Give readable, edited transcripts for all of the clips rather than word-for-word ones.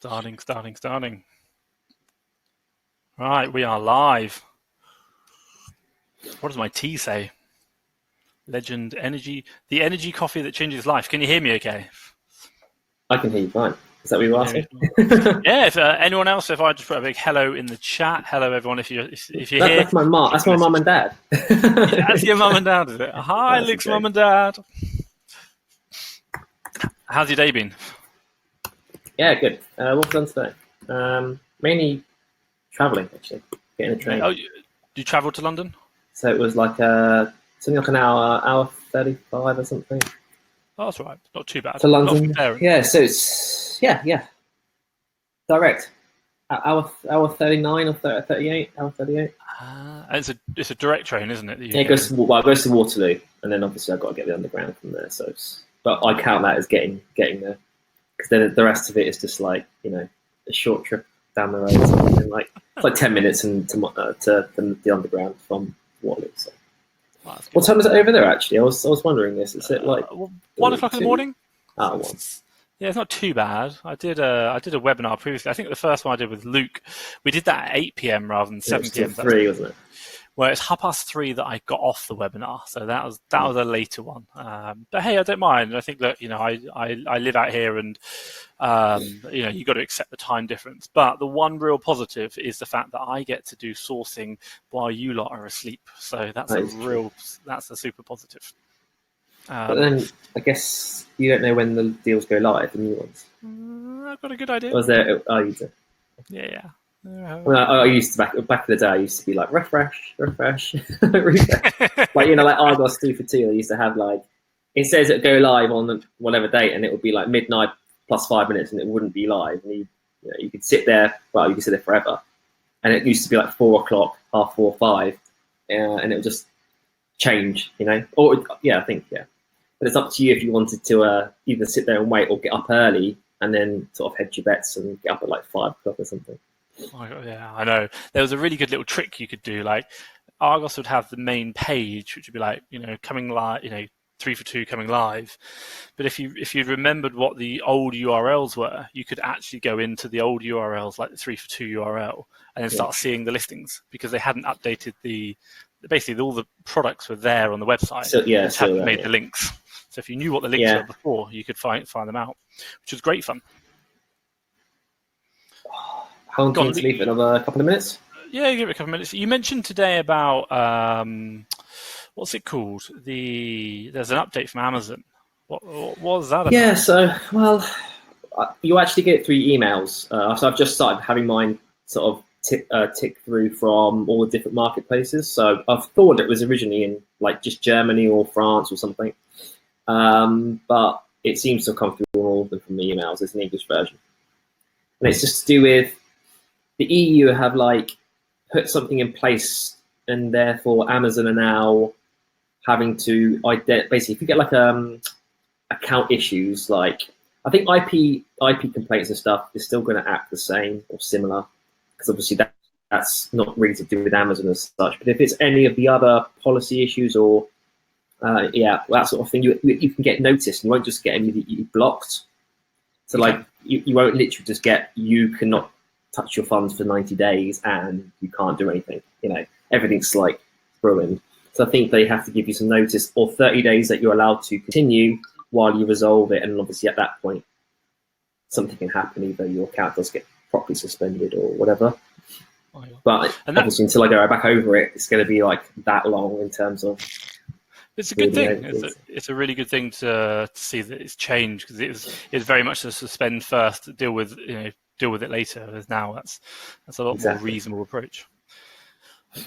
Starting. Right, we are live. What does my tea say? Legend Energy, the energy coffee that changes life. Can you hear me okay? I can hear you fine. Is that what you were asking? Yeah, if anyone else, if I just put a big hello in the chat. Hello, everyone, if you're here. That's my mom. That's my mum and dad. That's your mum and dad, is it? Hi, Luke's mum and dad. How's your day been? Yeah, good. What have I done today? Mainly travelling, actually. Getting a train. Oh, you travelled to London? So it was like something like an hour 35 or something. Oh, that's right. Not too bad. To London. Yeah, so it's yeah. Direct. Hour 39 or 38. Hour 38. It's a direct train, isn't it? Yeah, it goes to Waterloo, and then obviously I've got to get the underground from there. So, but I count that as getting there, because then the rest of it is just like a short trip down the road, something like it's like 10 minutes and to the underground from Waterloo. So. What time is it over there? Actually, I was wondering this. Is it like 1 o'clock in the morning? Ah, 1. Yeah, it's not too bad. I did a webinar previously. I think the first one I did with Luke, we did that at 8 p.m. rather than 7 p.m. 3, wasn't it? Well, it's 3:30 that I got off the webinar, so that was a later one. But hey, I don't mind. I think that I live out here, and you got to accept the time difference. But the one real positive is the fact that I get to do sourcing while you lot are asleep. So that's a super positive. But then I guess you don't know when the deals go live, the new ones. I've got a good idea. Was there? Oh, you did. Yeah. Well, I used to back in the day. I used to be like refresh, refresh. Like like Argos 2 for 2. I used to have like it says it go live on whatever date, and it would be like midnight plus 5 minutes, and it wouldn't be live. And you could sit there. Well, you could sit there forever, and it used to be like 4 o'clock, 4:30, 5, and it would just change. Or I think. But it's up to you if you wanted to either sit there and wait or get up early and then sort of hedge your bets and get up at like 5 o'clock or something. Oh, yeah, I know. There was a really good little trick you could do. Like Argos would have the main page, which would be like, coming live, 3 for 2 coming live. But if you remembered what the old URLs were, you could actually go into the old URLs, like the 3 for 2 URL, and then start seeing the listings, because they hadn't updated basically all the products were there on the website. So, just hadn't made the links. So if you knew what the links were before, you could find them out, which was great fun. How long do you want to leave it? Another couple of minutes? Yeah, give it a couple of minutes. You mentioned today about what's it called? There's an update from Amazon. What was that about? Yeah, so you actually get it through emails. So I've just started having mine sort of tick through from all the different marketplaces. So I thought it was originally in like just Germany or France or something, but it seems to have come through all of them from the emails. It's an English version, and it's just to do with the EU have like put something in place, and therefore Amazon are now having to basically, if you get like account issues, like I think IP complaints and stuff is still going to act the same or similar, because obviously that's not really to do with Amazon as such. But if it's any of the other policy issues or that sort of thing, you can get noticed. You won't just get immediately blocked. So like you won't literally just get you cannot touch your funds for 90 days and you can't do anything. Everything's like ruined. So I think they have to give you some notice or 30 days that you're allowed to continue while you resolve it. And obviously at that point, something can happen. Either your account does get properly suspended or whatever. Oh, yeah. But obviously until I go back over it, it's going to be like that long in terms of. It's a good thing. It's a really good thing to see that it's changed, because it's very much a suspend first, deal with it later. As now that's a lot more reasonable approach.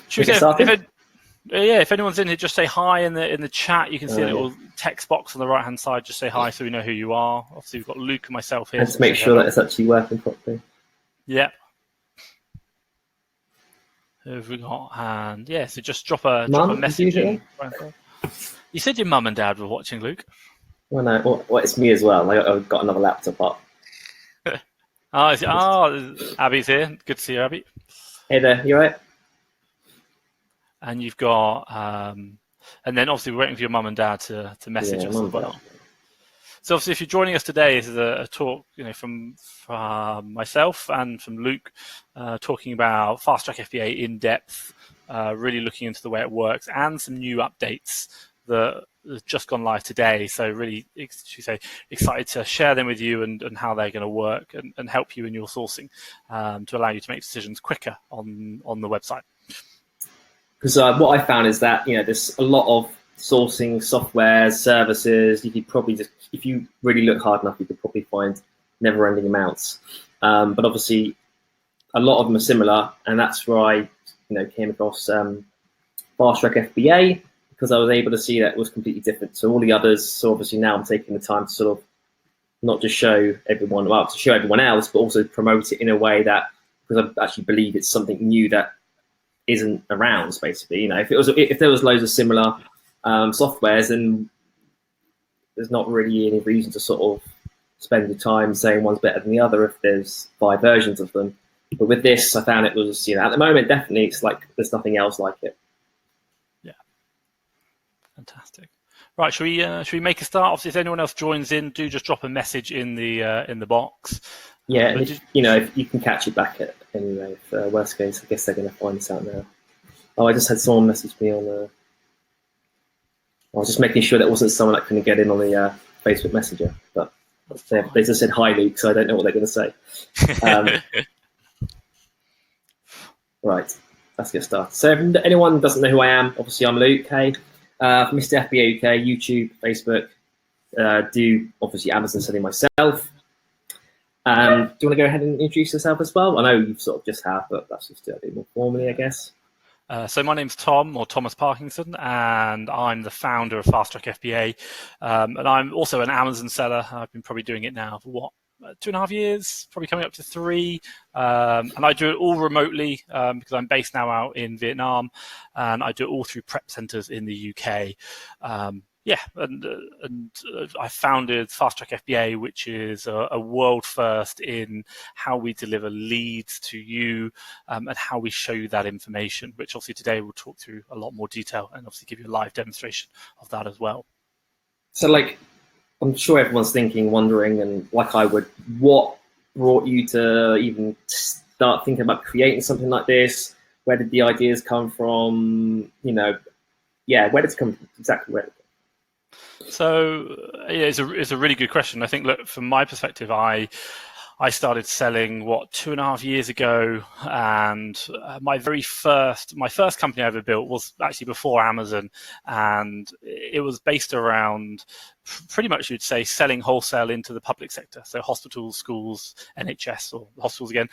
If anyone's in here, just say hi in the chat. You can see a little text box on the right hand side. Just say hi so we know who you are. Obviously, we've got Luke and myself here. And to make sure that it's actually working properly. Yeah. Who have we got? And so just drop a message in. You said your mum and dad were watching, Luke. Well, no, it's me as well. I've got another laptop up. Abby's here. Good to see you, Abby. Hey there, you all right? And you've got, and then obviously we're waiting for your mum and dad to message us as well. So obviously, if you're joining us today, this is a talk, from myself and from Luke, talking about FastTrack FBA in depth, really looking into the way it works and some new updates that have just gone live today. So really, excited to share them with you and how they're going to work and help you in your sourcing to allow you to make decisions quicker on the website. Because what I found is that there's a lot of sourcing software services. You could probably just, if you really look hard enough, you could probably find never-ending amounts. But obviously, a lot of them are similar, and that's where I came across FastTrack FBA, because I was able to see that it was completely different to all the others. So obviously now I'm taking the time to sort of not just show everyone, well, to show everyone else, but also promote it in a way that, because I actually believe it's something new that isn't around, basically. If there was loads of similar softwares, then there's not really any reason to sort of spend your time saying one's better than the other if there's 5 versions of them. But with this, I found it was, at the moment, definitely it's like there's nothing else like it. Yeah, fantastic. Right, should we make a start? Obviously, if anyone else joins in, do just drop a message in the box. Yeah, and if you can catch it back at anyway. If worst case, I guess they're going to find this out now. Oh, I just had someone message me on. I was just making sure that wasn't someone that couldn't get in on the Facebook Messenger, but they just said hi, Luke, so I don't know what they're going to say. Right, let's get started. So if anyone doesn't know who I am, obviously I'm Luke, from Mr FBA UK, YouTube, Facebook, do obviously Amazon selling myself. Do you want to go ahead and introduce yourself as well? I know you've sort of just have, but that's just a bit more formally, I guess. So my name's Tom, or Thomas Parkinson, and I'm the founder of FastTrack FBA. And I'm also an Amazon seller. I've been probably doing it now for 2.5 years, probably coming up to 3. And I do it all remotely because I'm based now out in Vietnam, and I do it all through prep centers in the UK. I founded FastTrack FBA, which is a world first in how we deliver leads to you and how we show you that information, which obviously today we'll talk through a lot more detail and obviously give you a live demonstration of that as well. So I'm sure everyone's wondering, and like I would, what brought you to even start thinking about creating something like this? Where did the ideas come from? Where did it come from? Exactly where? So it's a really good question. I think, look, from my perspective, I started selling 2.5 years ago, and my first company I ever built was actually before Amazon, and it was based around pretty much, you'd say, selling wholesale into the public sector, so hospitals, schools, NHS, or hospitals again,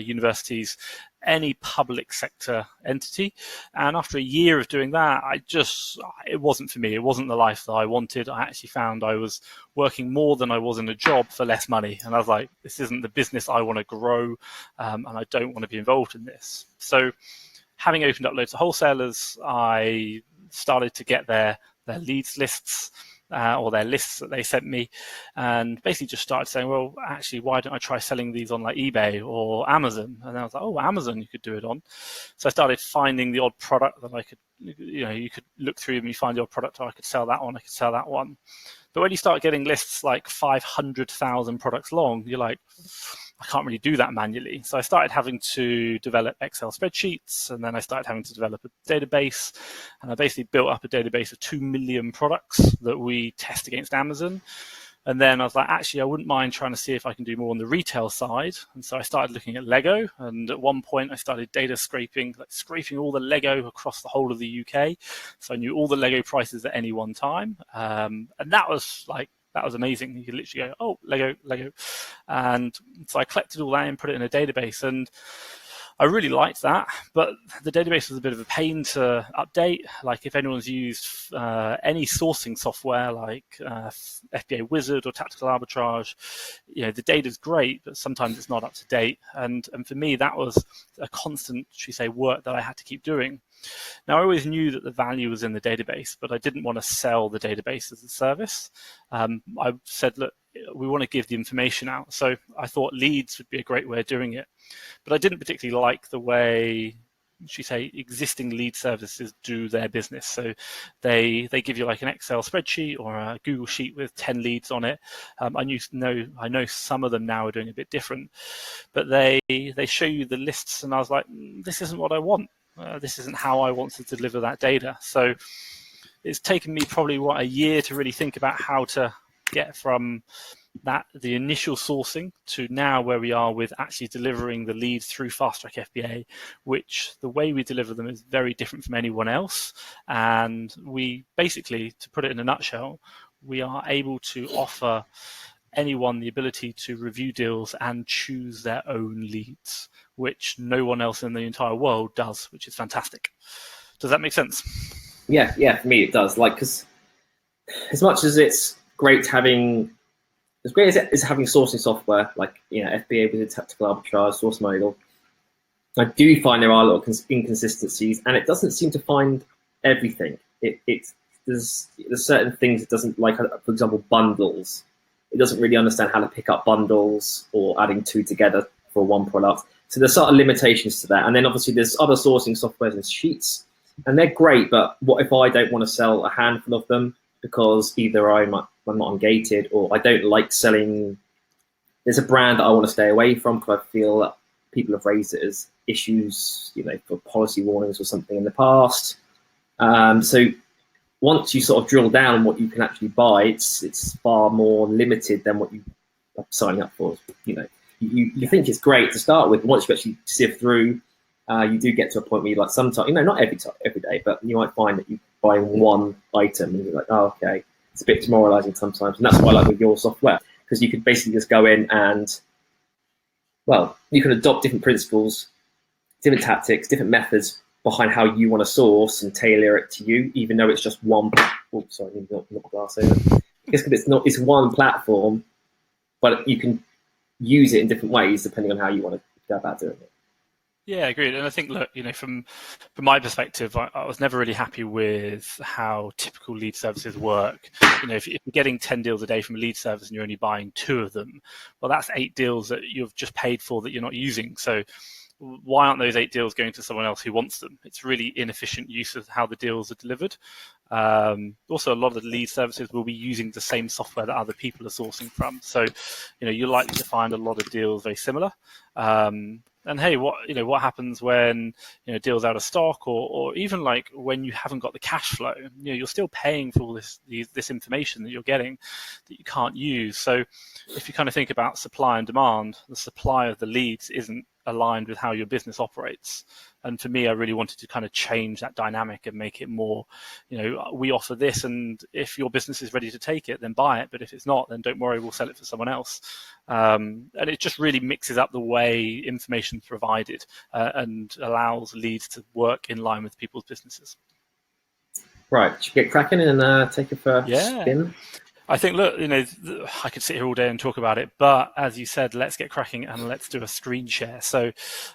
universities, any public sector entity. And after a year of doing that, it wasn't for me. It wasn't the life that I wanted. I actually found I was working more than I was in a job for less money. And I was like, this isn't the business I want to grow, and I don't want to be involved in this. So having opened up loads of wholesalers, I started to get their leads lists, or their lists that they sent me, and basically just started saying, well, actually, why don't I try selling these on like eBay or Amazon? And I was like, oh, Amazon, you could do it on. So I started finding the odd product that I could, you could look through and you find the odd product, oh, I could sell that one, I could sell that one. But when you start getting lists like 500,000 products long, you're like, I can't really do that manually. So I started having to develop Excel spreadsheets, and then I started having to develop a database. And I basically built up a database of 2 million products that we test against Amazon. And then I was like, actually, I wouldn't mind trying to see if I can do more on the retail side. And so I started looking at Lego. And at one point, I started data scraping all the Lego across the whole of the UK. So I knew all the Lego prices at any one time. And that was amazing. You could literally go, oh, Lego. And so I collected all that and put it in a database. And I really liked that, but the database was a bit of a pain to update. Like if anyone's used any sourcing software like FBA Wizard or Tactical Arbitrage, the data's great, but sometimes it's not up to date. And for me, that was a constant, work that I had to keep doing. Now, I always knew that the value was in the database, but I didn't want to sell the database as a service. I said, look, we want to give the information out. So I thought leads would be a great way of doing it. But I didn't particularly like the way should we say, existing lead services do their business. So they give you like an Excel spreadsheet or a Google sheet with 10 leads on it. I know some of them now are doing a bit different, but they show you the lists, and I was like, this isn't what I want. This isn't how I want to deliver that data. So it's taken me probably a year to really think about how to get from the initial sourcing to now where we are with actually delivering the leads through FastTrack FBA, which the way we deliver them is very different from anyone else. And we basically, to put it in a nutshell, we are able to offer anyone the ability to review deals and choose their own leads, which no one else in the entire world does, which is fantastic. Does that make sense? Yeah, for me it does. Like, because as much as it's great having sourcing software like FBA with tactical arbitrage, source model, I do find there are a lot of inconsistencies, and it doesn't seem to find everything. There's certain things it doesn't like. For example, bundles. It doesn't really understand how to pick up bundles or adding two together for one product. So there's sort of limitations to that. And then obviously there's other sourcing softwares and sheets, and they're great. But what if I don't want to sell a handful of them because either I'm not ungated, or I don't like selling? There's a brand that I want to stay away from because I feel that people have raised it as issues, for policy warnings or something in the past. So once you sort of drill down what you can actually buy, it's far more limited than what you are signing up for. You think it's great to start with. Once you actually sift through, you do get to a point where you like sometimes, not every day, but you might find that you buy one item and you're like, oh, okay. It's a bit demoralizing sometimes. And that's why I like with your software, because you could basically just go in and, you can adopt different principles, different tactics, different methods behind how you want to source and tailor it to you, even though it's just one. Oh, sorry, not glass over. It's one platform, but you can use it in different ways depending on how you want to go about doing it. Yeah, agreed. And I think, look, from my perspective, I was never really happy with how typical lead services work. If you're getting 10 deals a day from a lead service and you're only buying 2 of them, well, that's 8 deals that you've just paid for that you're not using. So why aren't those 8 deals going to someone else who wants them? It's really inefficient use of how the deals are delivered. Also, a lot of the lead services will be using the same software that other people are sourcing from. So, you're likely to find a lot of deals very similar. And hey, what happens when deals out of stock, or even like when you haven't got the cash flow? You're still paying for all this information that you're getting that you can't use. So if you kind of think about supply and demand, the supply of the leads isn't aligned with how your business operates. And for me, I really wanted to kind of change that dynamic and make it more, we offer this, and if your business is ready to take it, then buy it. But if it's not, then don't worry, we'll sell it for someone else. And it just really mixes up the way information is provided and allows leads to work in line with people's businesses. Right, should we get cracking and take it for a spin? I think, look, I could sit here all day and talk about it, but as you said, let's get cracking and let's do a screen share. So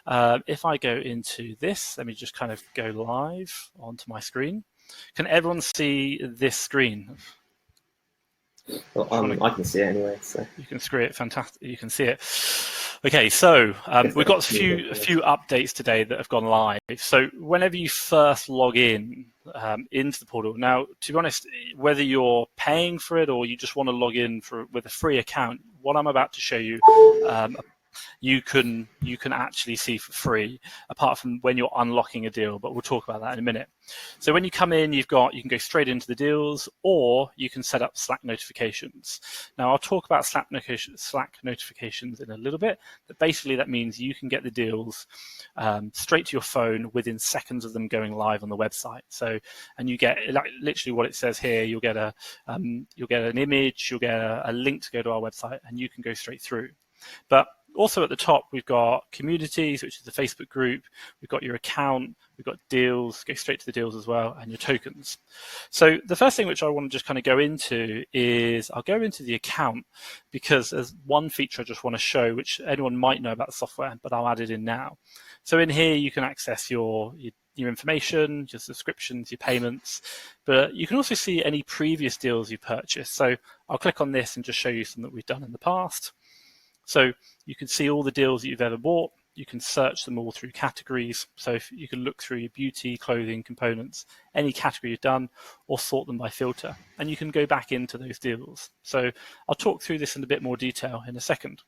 if I go into this, let me just kind of go live onto my screen. Can everyone see this screen? Well, I can see it anyway. So you can see it. Fantastic. You can see it. Okay, so we've got a few updates today that have gone live. So whenever you first log in into the portal, now, to be honest, whether you're paying for it or you just want to log in with a free account, what I'm about to show you, you can actually see for free, apart from when you're unlocking a deal, but we'll talk about that in a minute. So when you come in, you can go straight into the deals, or you can set up Slack notifications. Now, I'll talk about Slack notifications in a little bit, but basically that means you can get the deals straight to your phone within seconds of them going live on the website. So, and you get literally what it says here. You'll get an image, you'll get a link to go to our website, and you can go straight through. But also at the top, we've got communities, which is the Facebook group. We've got your account. We've got deals, go straight to the deals as well, and your tokens. So the first thing which I want to just kind of go into is I'll go into the account, because there's one feature I just want to show, which anyone might know about the software, but I'll add it in now. So in here, you can access your information, your subscriptions, your payments, but you can also see any previous deals you purchased. So I'll click on this and just show you some that we've done in the past. So you can see all the deals that you've ever bought. You can search them all through categories. So if you can look through your beauty, clothing, components, any category you've done, or sort them by filter. And you can go back into those deals. So I'll talk through this in a bit more detail in a second.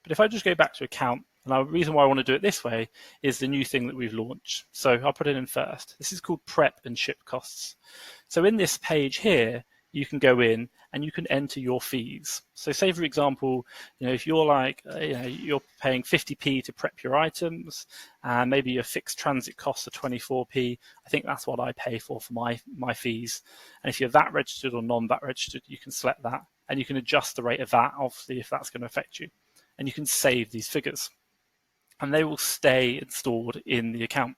But if I just go back to account, and the reason why I want to do it this way is the new thing that we've launched. So I'll put it in first. This is called prep and ship costs. So in this page here, you can go in and you can enter your fees. So say, for example, if you're like, you're paying 50p to prep your items, and maybe your fixed transit costs are 24p. I think that's what I pay for my fees. And if you're VAT registered or non-VAT registered, you can select that, and you can adjust the rate of VAT, obviously, if that's going to affect you. And you can save these figures, and they will stay stored in the account.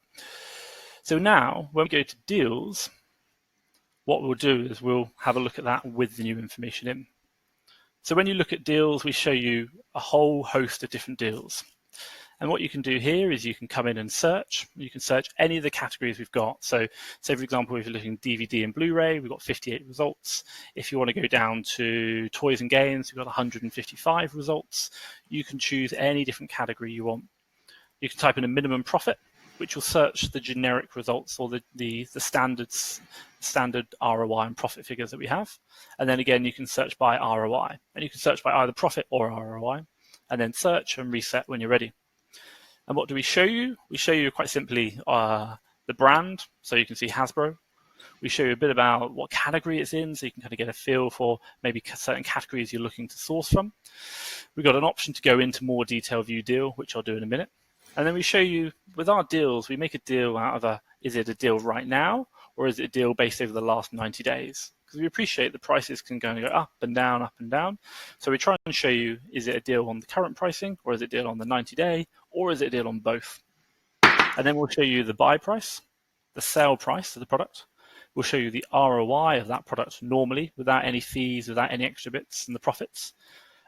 So now, when we go to deals, what we'll do is we'll have a look at that with the new information in. So when you look at deals, we show you a whole host of different deals. And what you can do here is you can come in and search. You can search any of the categories we've got. So say, for example, if you're looking DVD and Blu-ray, we've got 58 results. If you want to go down to toys and games, we've got 155 results. You can choose any different category you want. You can type in a minimum profit, which will search the generic results or the standard ROI and profit figures that we have. And then again, you can search by ROI. And you can search by either profit or ROI, and then search and reset when you're ready. And what do we show you? We show you quite simply the brand. So you can see Hasbro. We show you a bit about what category it's in, so you can kind of get a feel for maybe certain categories you're looking to source from. We've got an option to go into more detailed view deal, which I'll do in a minute. And then we show you, with our deals, we make a deal out of is it a deal right now, or is it a deal based over the last 90 days? Because we appreciate the prices can go up and down, up and down. So we try and show you, is it a deal on the current pricing, or is it a deal on the 90-day, or is it a deal on both? And then we'll show you the buy price, the sale price of the product. We'll show you the ROI of that product normally, without any fees, without any extra bits and the profits.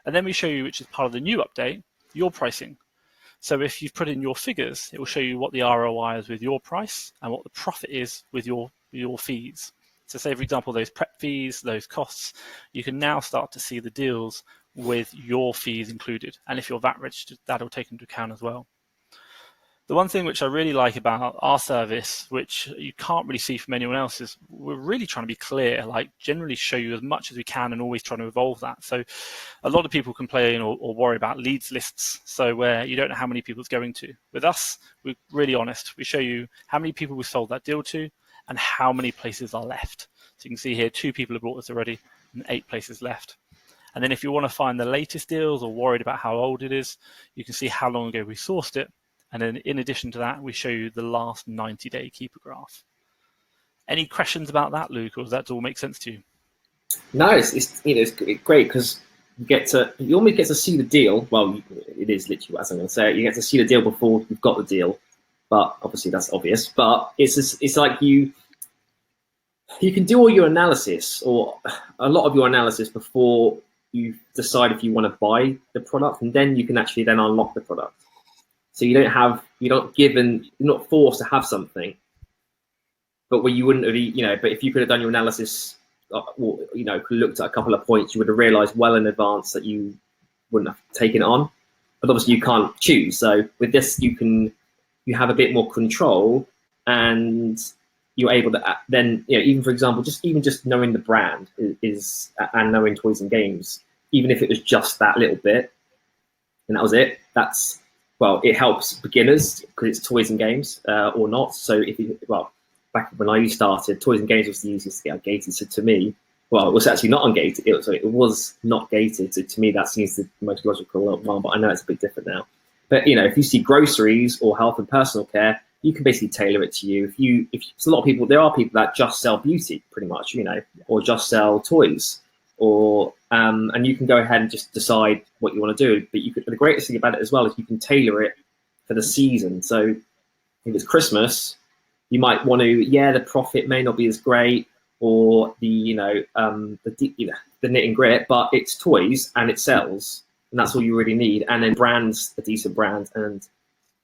And then we show you, which is part of the new update, your pricing. So if you've put in your figures, it will show you what the ROI is with your price and what the profit is with your fees. So say, for example, those prep fees, those costs, you can now start to see the deals with your fees included. And if you're VAT registered, that'll take into account as well. The one thing which I really like about our service, which you can't really see from anyone else, is we're really trying to be clear, like generally show you as much as we can and always trying to evolve that. So a lot of people complain or worry about leads lists, so where you don't know how many people it's going to. With us, we're really honest. We show you how many people we sold that deal to and how many places are left. So you can see here 2 people have bought this already and 8 places left. And then if you want to find the latest deals or worried about how old it is, you can see how long ago we sourced it. And then in addition to that, we show you the last 90-day keeper graph. Any questions about that, Luke, or does that all make sense to you? No, it's great because you almost get to see the deal. Well, it is literally as I'm going to say. You get to see the deal before you've got the deal, but obviously that's obvious. But it's like you can do all your analysis or a lot of your analysis before you decide if you want to buy the product, and then you can actually then unlock the product. So you're not forced to have something, but where you wouldn't have, but if you could have done your analysis, or, looked at a couple of points, you would have realized well in advance that you wouldn't have taken it on. But obviously you can't choose. So with this, you have a bit more control, and you're able to then, even for example, just knowing the brand is and knowing toys and games, even if it was just that little bit, and that was it, it helps beginners because it's toys and games or not. So back when I started, toys and games was the easiest to get ungated. So to me, it was actually not ungated. It was not gated. So to me, that seems the most logical one, but I know it's a bit different now. But if you see groceries or health and personal care, you can basically tailor it to you. If a lot of people, there are people that just sell beauty pretty much, or just sell toys, or and you can go ahead and just decide what you want to do. But the greatest thing about it as well is you can tailor it for the season. So if it's Christmas, you might want to, the profit may not be as great, or the knit and grit, but it's toys and it sells, and that's all you really need. And then a decent brand, and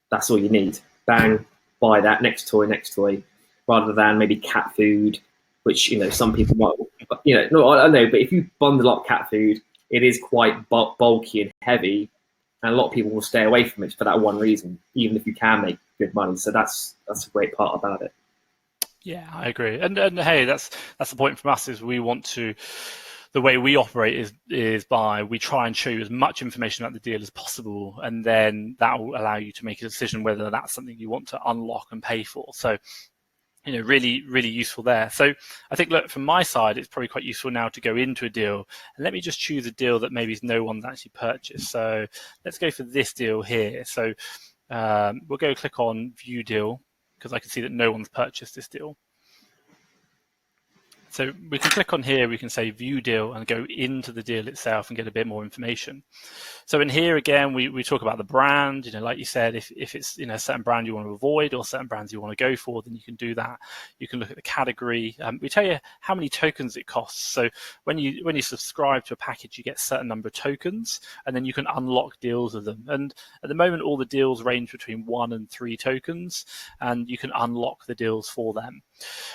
that's all you need. Bang, buy that, next toy, rather than maybe cat food, which some people might, no, I don't know, but if you bundle up cat food, it is quite bulky and heavy, and a lot of people will stay away from it for that one reason, even if you can make good money. So that's a great part about it. Yeah, I agree. And hey, that's the point from us, is we want to, the way we operate is by, we try and show you as much information about the deal as possible, and then that will allow you to make a decision whether that's something you want to unlock and pay for. So, you know, really, really useful there. So I think, look, from my side, it's probably quite useful now to go into a deal, and let me just choose a deal that maybe no one's actually purchased. So let's go for this deal here. So we'll go click on View Deal, because I can see that no one's purchased this deal. So we can click on here, we can say View Deal and go into the deal itself and get a bit more information. So in here, again, we talk about the brand. You know, like you said, if it's, you know, a certain brand you want to avoid or certain brands you want to go for, then you can do that. You can look at the category. We tell you how many tokens it costs. So when you subscribe to a package, you get a certain number of tokens, and then you can unlock deals with them. And at the moment, all the deals range between 1 and 3 tokens, and you can unlock the deals for them.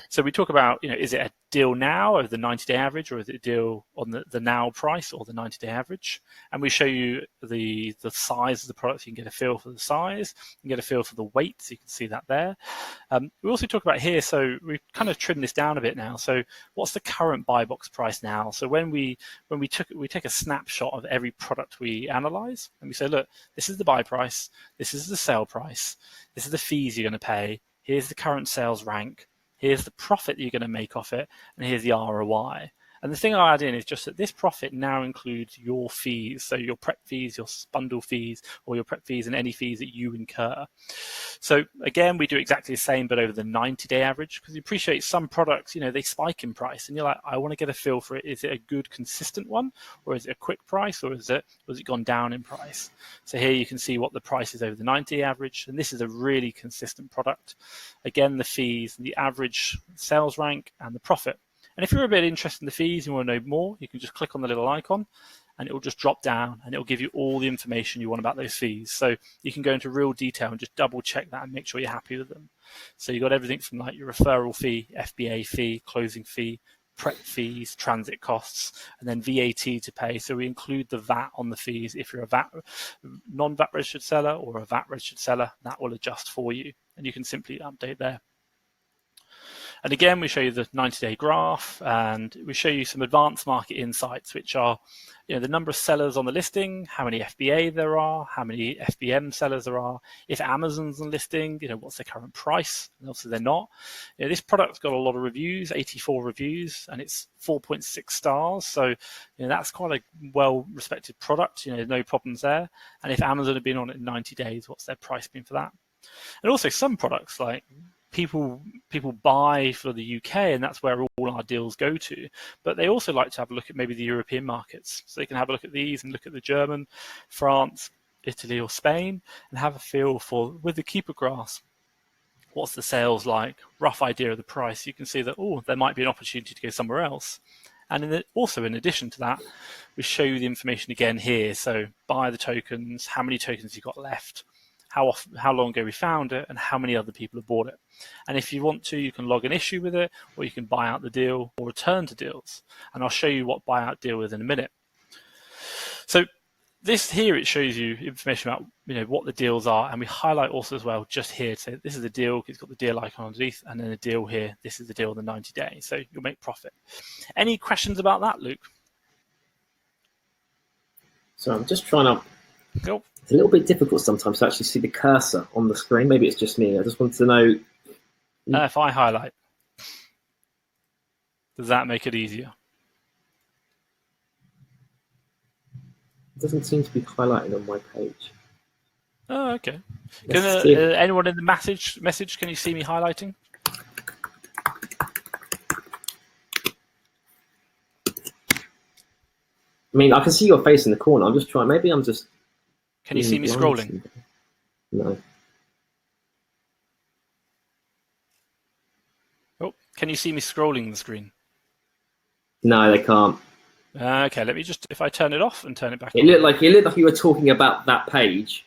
So we talk about, you know, is it a deal now over the 90-day average, or is it a deal on the now price or the 90-day average? And we show you the size of the product. You can get a feel for the size, you can get a feel for the weight, so you can see that there. We also talk about here, so we've kind of trimmed this down a bit now. So what's the current buy box price now? So when we take a snapshot of every product we analyze, and we say, look, this is the buy price, this is the sell price, this is the fees you're going to pay, here's the current sales rank, here's the profit you're going to make off it, and here's the ROI. And the thing I add in is just that this profit now includes your fees, so your prep fees, your bundle fees, or your prep fees, and any fees that you incur. So again, we do exactly the same, but over the 90-day average, because you appreciate some products, you know, they spike in price, and you're like, I want to get a feel for it. Is it a good, consistent one, or is it a quick price, or has it gone down in price? So here you can see what the price is over the 90-day average, and this is a really consistent product. Again, the fees, the average sales rank, and the profit. And if you're a bit interested in the fees and you want to know more, you can just click on the little icon, and it will just drop down and it will give you all the information you want about those fees. So you can go into real detail and just double check that and make sure you're happy with them. So you've got everything from like your referral fee, FBA fee, closing fee, prep fees, transit costs, and then VAT to pay. So we include the VAT on the fees. If you're a non-VAT registered seller or a VAT registered seller, that will adjust for you, and you can simply update there. And again, we show you the 90-day graph, and we show you some advanced market insights, which are, you know, the number of sellers on the listing, how many FBA there are, how many FBM sellers there are, if Amazon's on listing, you know, what's their current price, and also they're not. You know, this product's got a lot of reviews, 84 reviews, and it's 4.6 stars. So, you know, that's quite a well-respected product. You know, no problems there. And if Amazon had been on it in 90 days, what's their price been for that? And also some products like people buy for the UK, and that's where all our deals go to. But they also like to have a look at maybe the European markets. So they can have a look at these and look at the German, France, Italy, or Spain, and have a feel for, with the keeper grass, what's the sales like, rough idea of the price. You can see that, oh, there might be an opportunity to go somewhere else. And also, in addition to that, we show you the information again here. So buy the tokens, how many tokens you've got left, how long ago we found it, and how many other people have bought it. And if you want to, you can log an issue with it, or you can buy out the deal or return to deals. And I'll show you what buyout deal is in a minute. So this here, it shows you information about, you know, what the deals are, and we highlight also as well just here to say this is a deal. It's got the deal icon underneath, and then a deal here. This is the deal in the 90 days. So you'll make profit. Any questions about that, Luke? So I'm just trying to. Cool. It's a little bit difficult sometimes to actually see the cursor on the screen. Maybe it's just me. I just wanted to know. If I highlight, does that make it easier? It doesn't seem to be highlighting on my page. Oh, okay. Can anyone in the message? Can you see me highlighting? I mean, I can see your face in the corner. I'm just trying. Maybe I'm just. Can you see me scrolling? No. Oh, can you see me scrolling the screen? No, they can't. Okay, let me just, if I turn it off and turn it back on. It looked like you were talking about that page.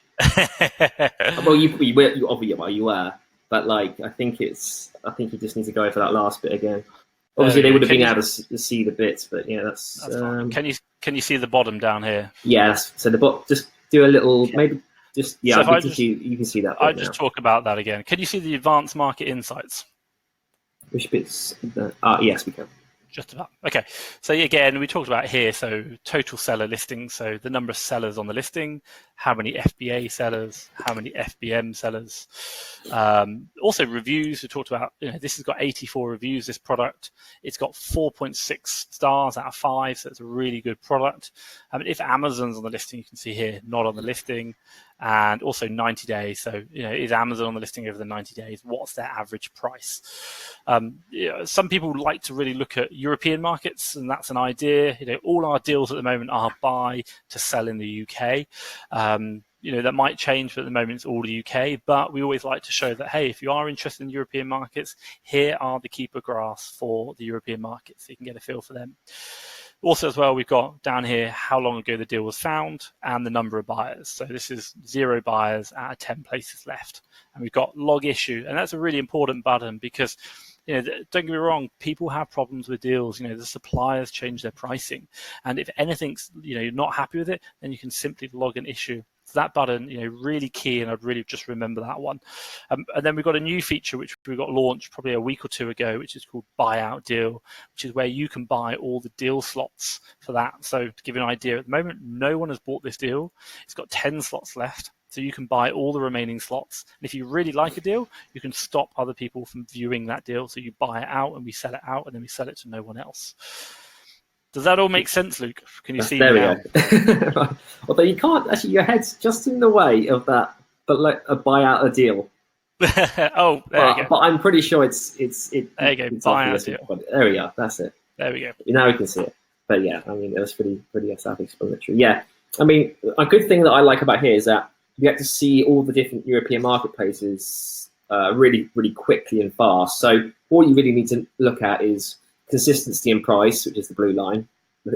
Well, you were, but like I think you just need to go for that last bit again. Obviously, they would have been able to see the bits, but yeah, that's fine. Can you see the bottom down here? Yes. So the bottom, just do a little, maybe just, So yeah, if I you can see that I bit just now. talk about that again. Can you see the advanced market insights? Which bits? Yes, we can. Just about. Okay. So again, we talked about here, so total seller listings, so the number of sellers on the listing, how many FBA sellers, how many FBM sellers. Also reviews, we talked about, this has got 84 reviews, this product. It's got 4.6 stars out of 5, so it's a really good product. If Amazon's on the listing, you can see here, not on the listing. And also 90 days. So, is Amazon on the listing over the 90 days? What's their average price? Some people like to really look at European markets, and that's an idea. All our deals at the moment are buy to sell in the UK. That might change, but at the moment it's all the UK. But we always like to show that, hey, if you are interested in European markets, here are the keeper graphs for the European markets, so you can get a feel for them. Also, as well, we've got down here how long ago the deal was found and the number of buyers. So this is 0 buyers out of 10 places left. And we've got log issue. And that's a really important button because, don't get me wrong, people have problems with deals. The suppliers change their pricing. And if anything's, you're not happy with it, then you can simply log an issue. So that button, really key, and I'd really just remember that one. And then we've got a new feature which we got launched probably a week or two ago, which is called Buyout Deal, which is where you can buy all the deal slots for that. So to give you an idea, at the moment, no one has bought this deal. It's got 10 slots left. So you can buy all the remaining slots. And if you really like a deal, you can stop other people from viewing that deal. So you buy it out and we sell it out, and then we sell it to no one else. Does that all make sense, Luke? Can you see there me now? We go. Although you can't actually, your head's just in the way of that, but like a buy out a deal. Oh, there you go. But I'm pretty sure it's there you go. It's Buy out deal. There we go. That's it. There we go. Now we can see it. But yeah, I mean, it was pretty self-explanatory. Yeah, I mean, a good thing that I like about here is that you get to see all the different European marketplaces really, really quickly and fast. So all you really need to look at is consistency in price, which is the blue line.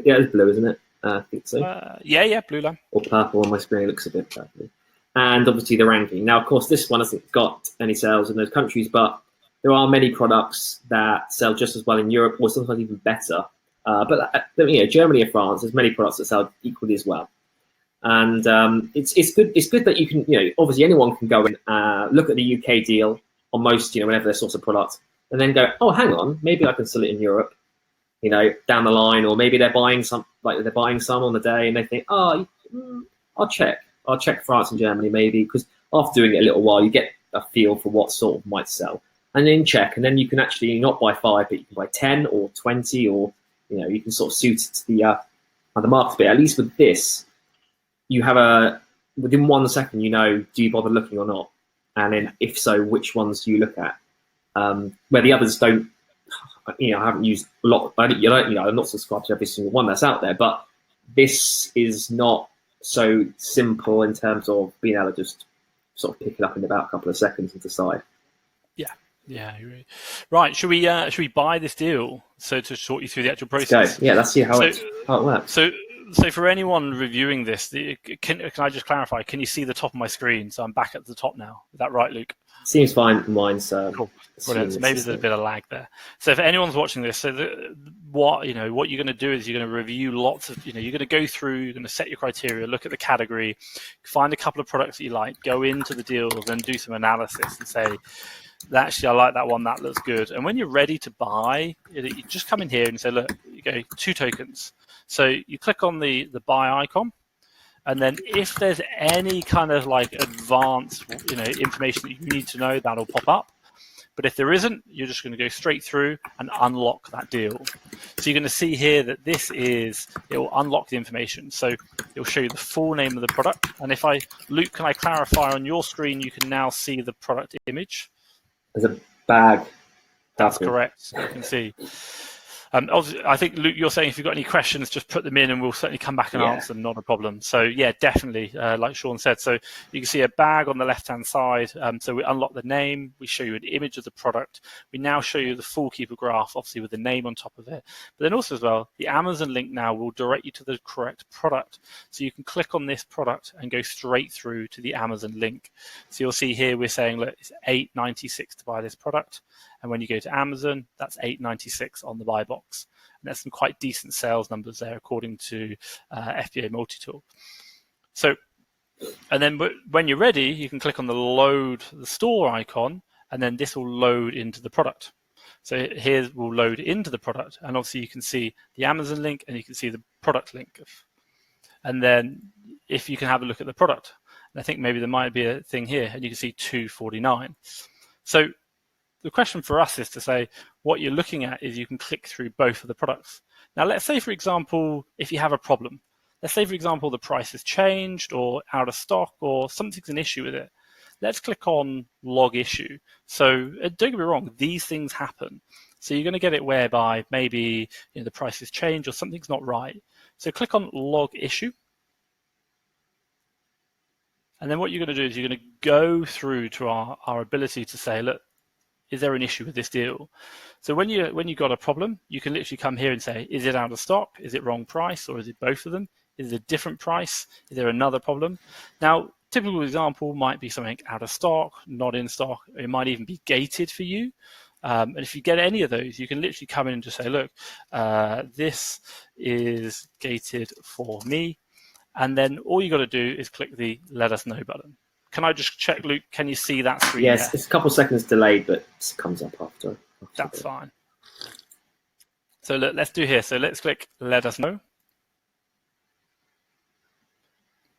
Yeah, it's blue, isn't it? I think so. Yeah, blue line. Or purple on my screen. It looks a bit purple. And obviously the ranking. Now, of course, this one hasn't got any sales in those countries, but there are many products that sell just as well in Europe, or sometimes even better. But Germany and France, there's many products that sell equally as well. And it's good. It's good that you can, obviously anyone can go and look at the UK deal on most, whenever they source a product, and then go, oh, hang on, maybe I can sell it in Europe, down the line, or maybe they're buying some on the day, and they think, oh, I'll check France and Germany maybe, because after doing it a little while, you get a feel for what sort of might sell, and then check, and then you can actually not buy 5, but you can buy 10 or 20, or you can sort of suit it to the market. But at least with this, you have within 1 second, do you bother looking or not? And then if so, which ones do you look at? Where the others don't, I haven't used a lot. I'm not subscribed to every single one that's out there, but this is not so simple in terms of being able to just sort of pick it up in about a couple of seconds and decide. Yeah, right. Should we buy this deal? So to sort you through the actual process. Yeah, let's see how it works. So for anyone reviewing this, can I just clarify? Can you see the top of my screen? So I'm back at the top now. Is that right, Luke? Seems fine for mine. So cool. Brilliant. So maybe there's a bit of lag there. So if anyone's watching this, what you're going to do is you're going to review lots of, you're going to go through, you're going to set your criteria, look at the category, find a couple of products that you like, go into the deals, and do some analysis and say, actually, I like that one. That looks good. And when you're ready to buy, you just come in here and say, look, you go 2 tokens. So you click on the buy icon, and then if there's any kind of like advanced, information that you need to know, that'll pop up. But if there isn't, you're just going to go straight through and unlock that deal. So you're going to see here that it will unlock the information. So it will show you the full name of the product. And Luke, can I clarify on your screen, you can now see the product image. There's a bag. That's correct. You can see. I think, Luke, you're saying if you've got any questions, just put them in and we'll certainly come back and answer them, not a problem. So, yeah, definitely, like Sean said. So you can see a bag on the left-hand side. So we unlock the name. We show you an image of the product. We now show you the full keeper graph, obviously with the name on top of it. But then also as well, the Amazon link now will direct you to the correct product. So you can click on this product and go straight through to the Amazon link. So you'll see here we're saying, look, it's $8.96 to buy this product. And when you go to Amazon, that's $8.96 on the buy box. And that's some quite decent sales numbers there, according to FBA Multitool. So And then when you're ready, you can click on the load the store icon, and then this will load into the product. So here we'll load into the product, and obviously you can see the Amazon link and you can see the product link. And then if you can have a look at the product, and I think maybe there might be a thing here, and you can see $249. So the question for us is to say what you're looking at is you can click through both of the products. Now, let's say, for example, if you have a problem, let's say, for example, the price has changed or out of stock or something's an issue with it. Let's click on log issue. So don't get me wrong, these things happen. So you're going to get it whereby maybe the price has changed or something's not right. So click on log issue. And then what you're going to do is you're going to go through to our ability to say, look, is there an issue with this deal? So when you got a problem, you can literally come here and say, is it out of stock? Is it wrong price? Or is it both of them? Is it a different price? Is there another problem? Now, typical example might be something out of stock, not in stock. It might even be gated for you. And if you get any of those, you can literally come in and just say, look, this is gated for me. And then all you got to do is click the let us know button. Can I just check, Luke, can you see that screen? Yes, there? it's a couple of seconds delayed, but it comes up after. That's fine. So let's do here. So let's click let us know.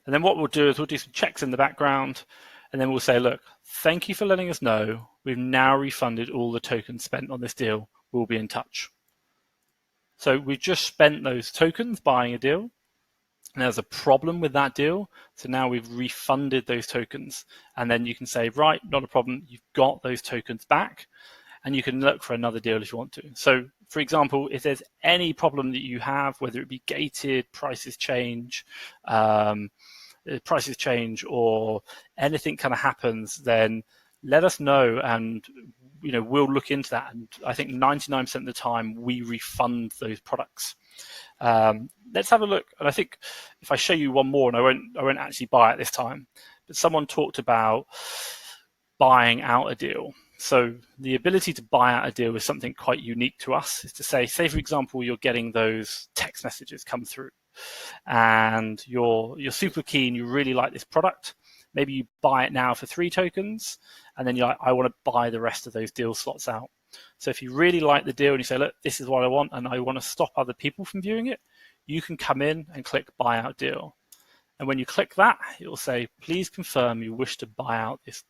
And then what we'll do is we'll do some checks in the background, and then we'll say, look, thank you for letting us know. We've now refunded all the tokens spent on this deal. We'll be in touch. So we've just spent those tokens buying a deal. And there's a problem with that deal. So now we've refunded those tokens. And then you can say, right, not a problem. You've got those tokens back. And you can look for another deal if you want to. So, for example, if there's any problem that you have, whether it be gated, prices change, or anything kind of happens, then let us know, and we'll look into that. And I think 99% of the time we refund those products. Let's have a look. And I think if I show you one more, and I won't actually buy it this time, but someone talked about buying out a deal. So the ability to buy out a deal is something quite unique to us. Is to say, for example, you're getting those text messages come through, and you're super keen. You really like this product. Maybe you buy it now for 3 tokens, and then you're like, I want to buy the rest of those deal slots out. So if you really like the deal and you say, look, this is what I want, and I want to stop other people from viewing it, you can come in and click buyout deal. And when you click that, it will say, please confirm you wish to buy out this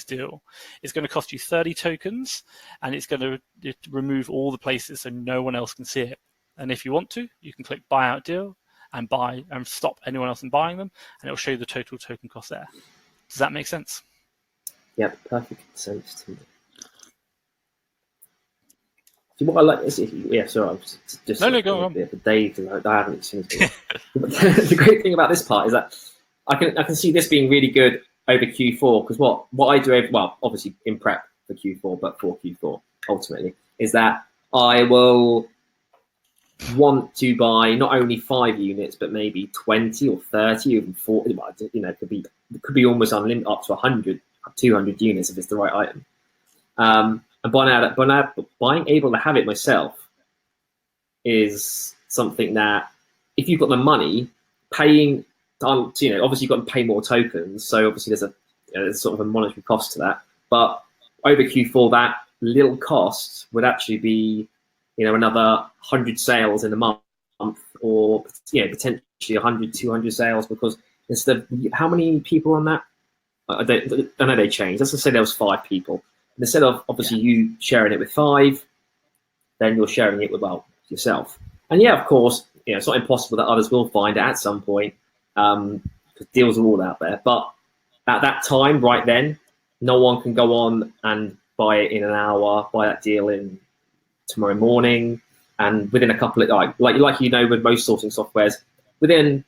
deal. It's going to cost you 30 tokens, and it's going to remove all the places so no one else can see it. And if you want to, you can click buyout deal and buy and stop anyone else from buying them, and it will show you the total token cost there. Does that make sense? Yep, perfect sense to me. What I like is, sorry, I'm just go on. The days I haven't seen it. The great thing about this part is that I can see this being really good over Q4, because what I do obviously in prep for Q4, but for Q4 ultimately is that I will want to buy not only 5 units but maybe 20 or 30 or even 40. It could be almost unlimited, up to 100, 200 units if it's the right item. And buying able to have it myself is something that, if you've got the money, paying, obviously you've got to pay more tokens. So obviously there's sort of a monetary cost to that. But over Q4, that little cost would actually be, another 100 sales in a month, or potentially 100, 200 sales, because instead of, how many people on that? I know they changed. Let's just say there was 5 people. Instead of obviously you sharing it with 5, then you're sharing it with yourself. And of course, it's not impossible that others will find it at some point, because deals are all out there. But at that time, right then, no one can go on and buy it in an hour, buy that deal in tomorrow morning, and within a couple of like with most sourcing softwares, within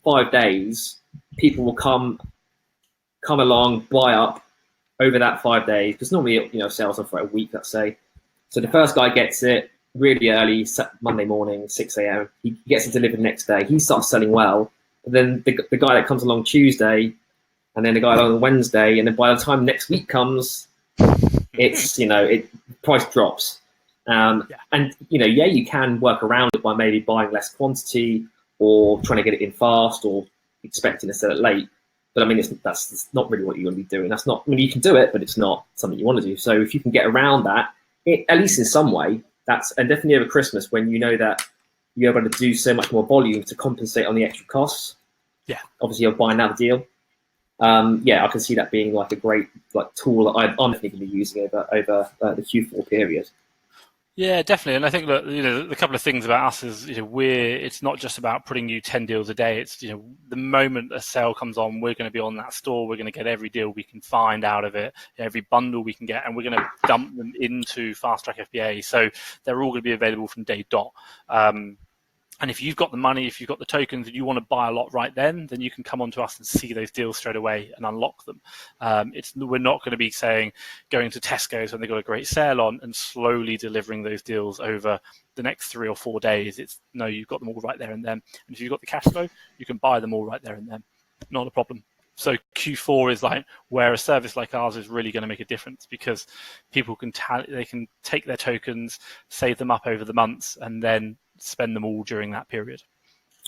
5 days, people will come along, buy up over that 5 days, because normally sales on for a week, let's say. So the first guy gets it really early, Monday morning, 6 a.m. He gets it delivered next day. He starts selling well. And then the guy that comes along Tuesday, and then the guy along Wednesday, and then by the time next week comes, it's price drops. And you can work around it by maybe buying less quantity, or trying to get it in fast, or expecting to sell it late. But I mean, that's not really what you're going to be doing. That's not. I mean, you can do it, but it's not something you want to do. So if you can get around that, at least in some way, and definitely over Christmas when you know that you're able to do so much more volume to compensate on the extra costs. Yeah. Obviously, you're buying out the deal. I can see that being like a great tool that I'm definitely going to be using over the Q4 period. Yeah, definitely. And I think that, the couple of things about us is, it's not just about putting you 10 deals a day. It's, the moment a sale comes on, we're going to be on that store. We're going to get every deal we can find out of it, every bundle we can get, and we're going to dump them into FastTrack FBA. So they're all going to be available from day dot. And if you've got the money, if you've got the tokens, and you want to buy a lot right then you can come onto us and see those deals straight away and unlock them. We're not going to be going to Tesco's when they've got a great sale on and slowly delivering those deals over the next 3 or 4 days. No, you've got them all right there and then. And if you've got the cash flow, you can buy them all right there and then. Not a problem. So Q4 is where a service like ours is really going to make a difference, because people can take their tokens, save them up over the months, and then spend them all during that period.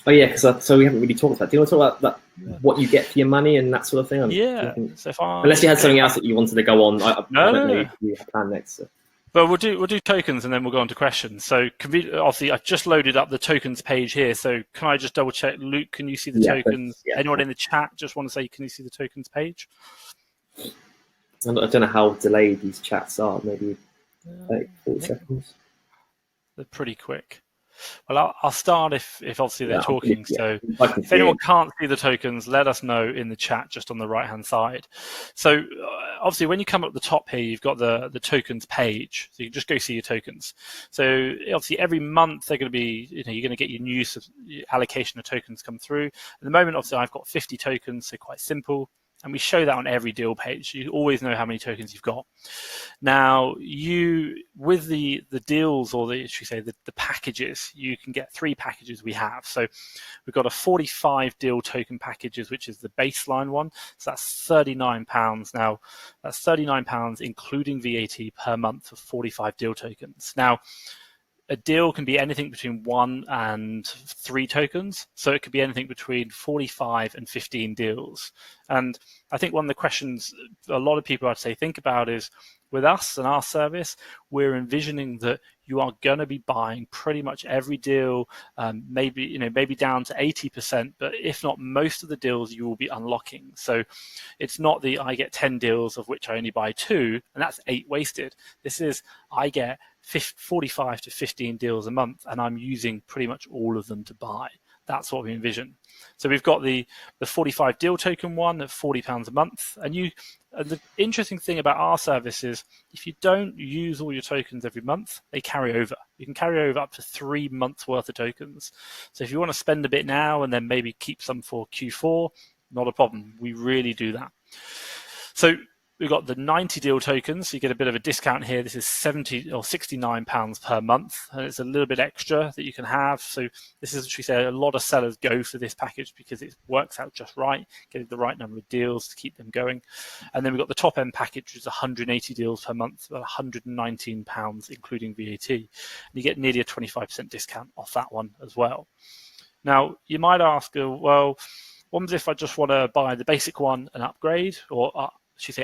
Oh yeah, because so we haven't really talked about. Do you want to talk about that, what you get for your money and that sort of thing? Yeah. So unless you had something else that you wanted to go on, I don't know No. if you have planned next. So. Well, we'll do tokens and then we'll go on to questions. So obviously, I've just loaded up the tokens page here. So can I just double check, Luke? Can you see the tokens? Yeah. Anyone in the chat just want to say, can you see the tokens page? I don't know how delayed these chats are. Maybe 30, 40 seconds. They're pretty quick. Well, I'll start if obviously they're talking. So if anyone can't see the tokens, let us know in the chat just on the right-hand side. So obviously when you come up the top here, you've got the tokens page. So you can just go see your tokens. So obviously every month they're going to be, you're going to get your new allocation of tokens come through. At the moment, obviously I've got 50 tokens, so quite simple. And we show that on every deal page. You always know how many tokens you've got. Now, with the deals, or the packages, you can get 3 packages we have. So we've got a 45 deal token packages, which is the baseline one. So that's £39. Now, that's £39 including VAT per month for 45 deal tokens. Now, a deal can be anything between 1 and 3 tokens. So it could be anything between 45 and 15 deals. And I think one of the questions a lot of people I'd say think about is, with us and our service, we're envisioning that you are going to be buying pretty much every deal, maybe down to 80%, but if not most of the deals you will be unlocking. So it's not I get 10 deals of which I only buy 2, and that's 8 wasted. This is I get 45 to 15 deals a month, and I'm using pretty much all of them to buy. That's what we envision. So we've got the 45 deal token one at £40 a month. And the interesting thing about our service is if you don't use all your tokens every month, they carry over. You can carry over up to 3 months worth of tokens. So if you want to spend a bit now and then maybe keep some for Q4, not a problem. We really do that. So we've got the 90 deal tokens. So you get a bit of a discount here. This is £70 or £69 per month, and it's a little bit extra that you can have. So this is, a lot of sellers go for this package because it works out just right, getting the right number of deals to keep them going. And then we've got the top end package, which is 180 deals per month, about £119, including VAT. And you get nearly a 25% discount off that one as well. Now, you might ask, well, what happens if I just want to buy the basic one and upgrade, or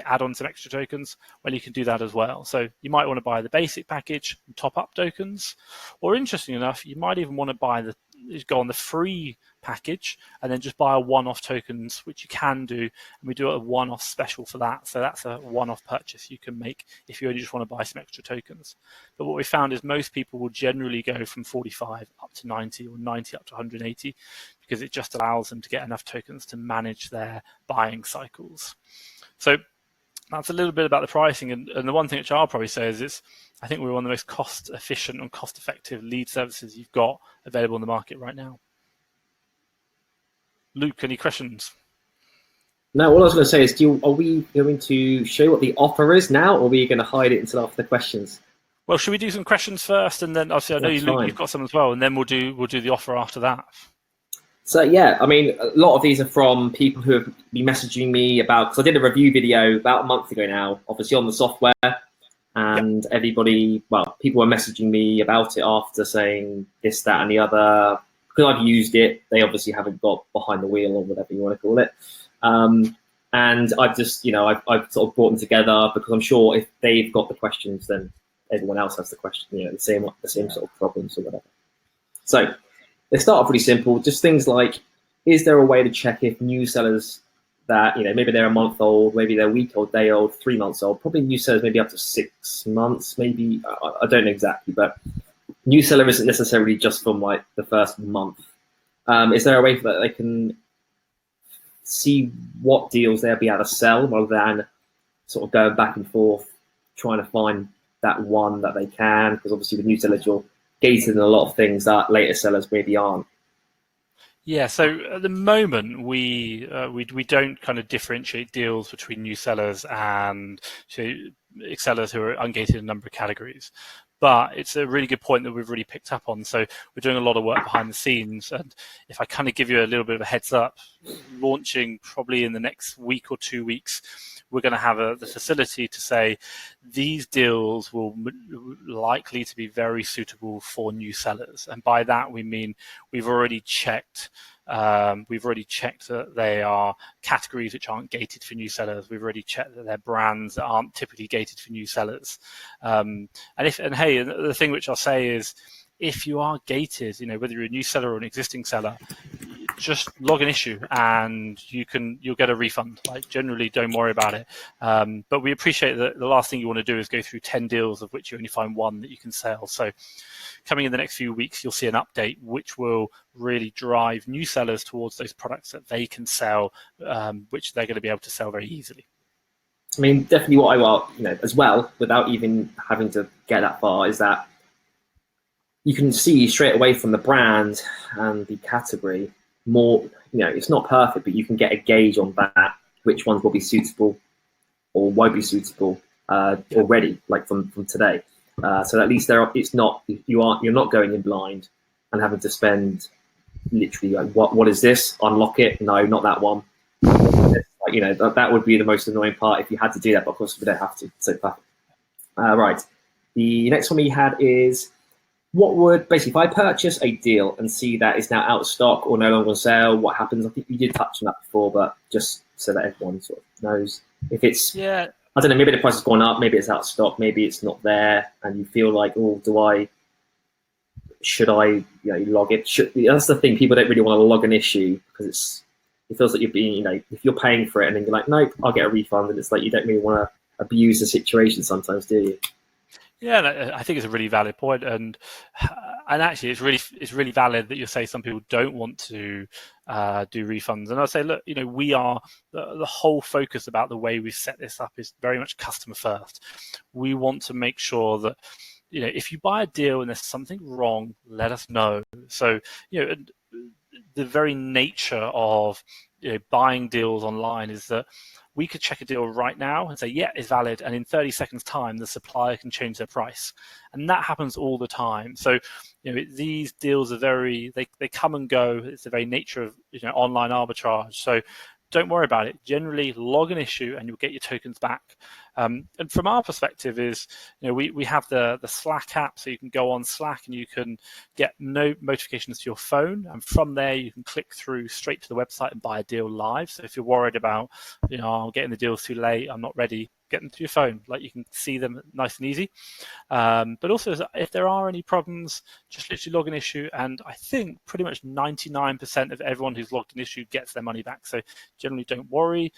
add on some extra tokens? Well, you can do that as well. So you might want to buy the basic package and top up tokens, or interesting enough, you might even want to go on the free package and then just buy a one-off tokens, which you can do, and we do a one-off special for that. So that's a one-off purchase you can make if you only just want to buy some extra tokens. But what we found is most people will generally go from 45 up to 90 or 90 up to 180 because it just allows them to get enough tokens to manage their buying cycles. So that's a little bit about the pricing. And the one thing which I'll probably say is I think we're one of the most cost-efficient and cost-effective lead services you've got available in the market right now. Luke, any questions? No, all I was going to say is, are we going to show what the offer is now, or are we going to hide it until after the questions? Well, should we do some questions first, and then obviously I know Luke, you've got some as well, and then we'll do the offer after that. So yeah, I mean, a lot of these are from people who have been messaging me about, because I did a review video about a month ago now, obviously on the software, and people were messaging me about it after saying this, that, and the other. Because I've used it, they obviously haven't got behind the wheel or whatever you want to call it. And I've just, I've sort of brought them together because I'm sure if they've got the questions, then everyone else has the question, the same sort of problems or whatever. So they start off really simple, just things like, is there a way to check if new sellers that, maybe they're a month old, maybe they're a week old, day old, 3 months old, probably new sellers maybe up to 6 months, maybe, I don't know exactly, but new seller isn't necessarily just from like the first month. Is there a way that they can see what deals they'll be able to sell rather than sort of going back and forth trying to find that one that they can? Because obviously with new sellers, you're gated in a lot of things that later sellers maybe aren't. Yeah, so at the moment we don't kind of differentiate deals between new sellers and sellers who are ungated in a number of categories. But it's a really good point that we've really picked up on. So we're doing a lot of work behind the scenes. And if I kind of give you a little bit of a heads up, launching probably in the next week or 2 weeks, we're going to have the facility to say these deals will likely to be very suitable for new sellers. And by that, we mean we've already checked that they are categories which aren't gated for new sellers. We've already checked that they're brands that aren't typically gated for new sellers. And hey, the thing which I'll say is, if you are gated, whether you're a new seller or an existing seller, just log an issue and you'll get a refund. Like, generally, don't worry about it. But we appreciate that the last thing you want to do is go through 10 deals of which you only find one that you can sell. So coming in the next few weeks, you'll see an update which will really drive new sellers towards those products that they can sell, which they're going to be able to sell very easily. I mean, definitely what I want, as well, without even having to get that far, is that you can see straight away from the brand and the category more, it's not perfect, but you can get a gauge on that, which ones will be suitable or won't be suitable already, like from today. So at least you're not going in blind and having to spend literally like, what is this? Unlock it? No, not that one. Like, that would be the most annoying part if you had to do that, but of course we don't have to. So perfect. Right. The next one we had is, what would, basically, if I purchase a deal and see that it's now out of stock or no longer on sale, what happens? I think you did touch on that before, but just so that everyone sort of knows. If it's, I don't know, maybe the price has gone up, maybe it's out of stock, maybe it's not there, and you feel like, should I log it? That's the thing, people don't really want to log an issue because it feels like you're being, if you're paying for it and then you're like, nope, I'll get a refund, and it's like you don't really want to abuse the situation sometimes, do you? Yeah, I think it's a really valid point, and actually, it's really valid that you say some people don't want to do refunds. And I'd say, look, we are the whole focus about the way we set this up is very much customer first. We want to make sure that if you buy a deal and there's something wrong, let us know. So the very nature of buying deals online is that we could check a deal right now and say, yeah, it's valid. And in 30 seconds time, the supplier can change their price. And that happens all the time. So, these deals are they come and go. It's the very nature of, online arbitrage. So don't worry about it. Generally, log an issue and you'll get your tokens back. And from our perspective is, we have the Slack app, so you can go on Slack and you can get no notifications to your phone. And from there, you can click through straight to the website and buy a deal live. So if you're worried about, I'm getting the deals too late, I'm not ready, get them to your phone. Like, you can see them nice and easy. But also, if there are any problems, just literally log an issue. And I think pretty much 99% of everyone who's logged an issue gets their money back. So generally, don't worry.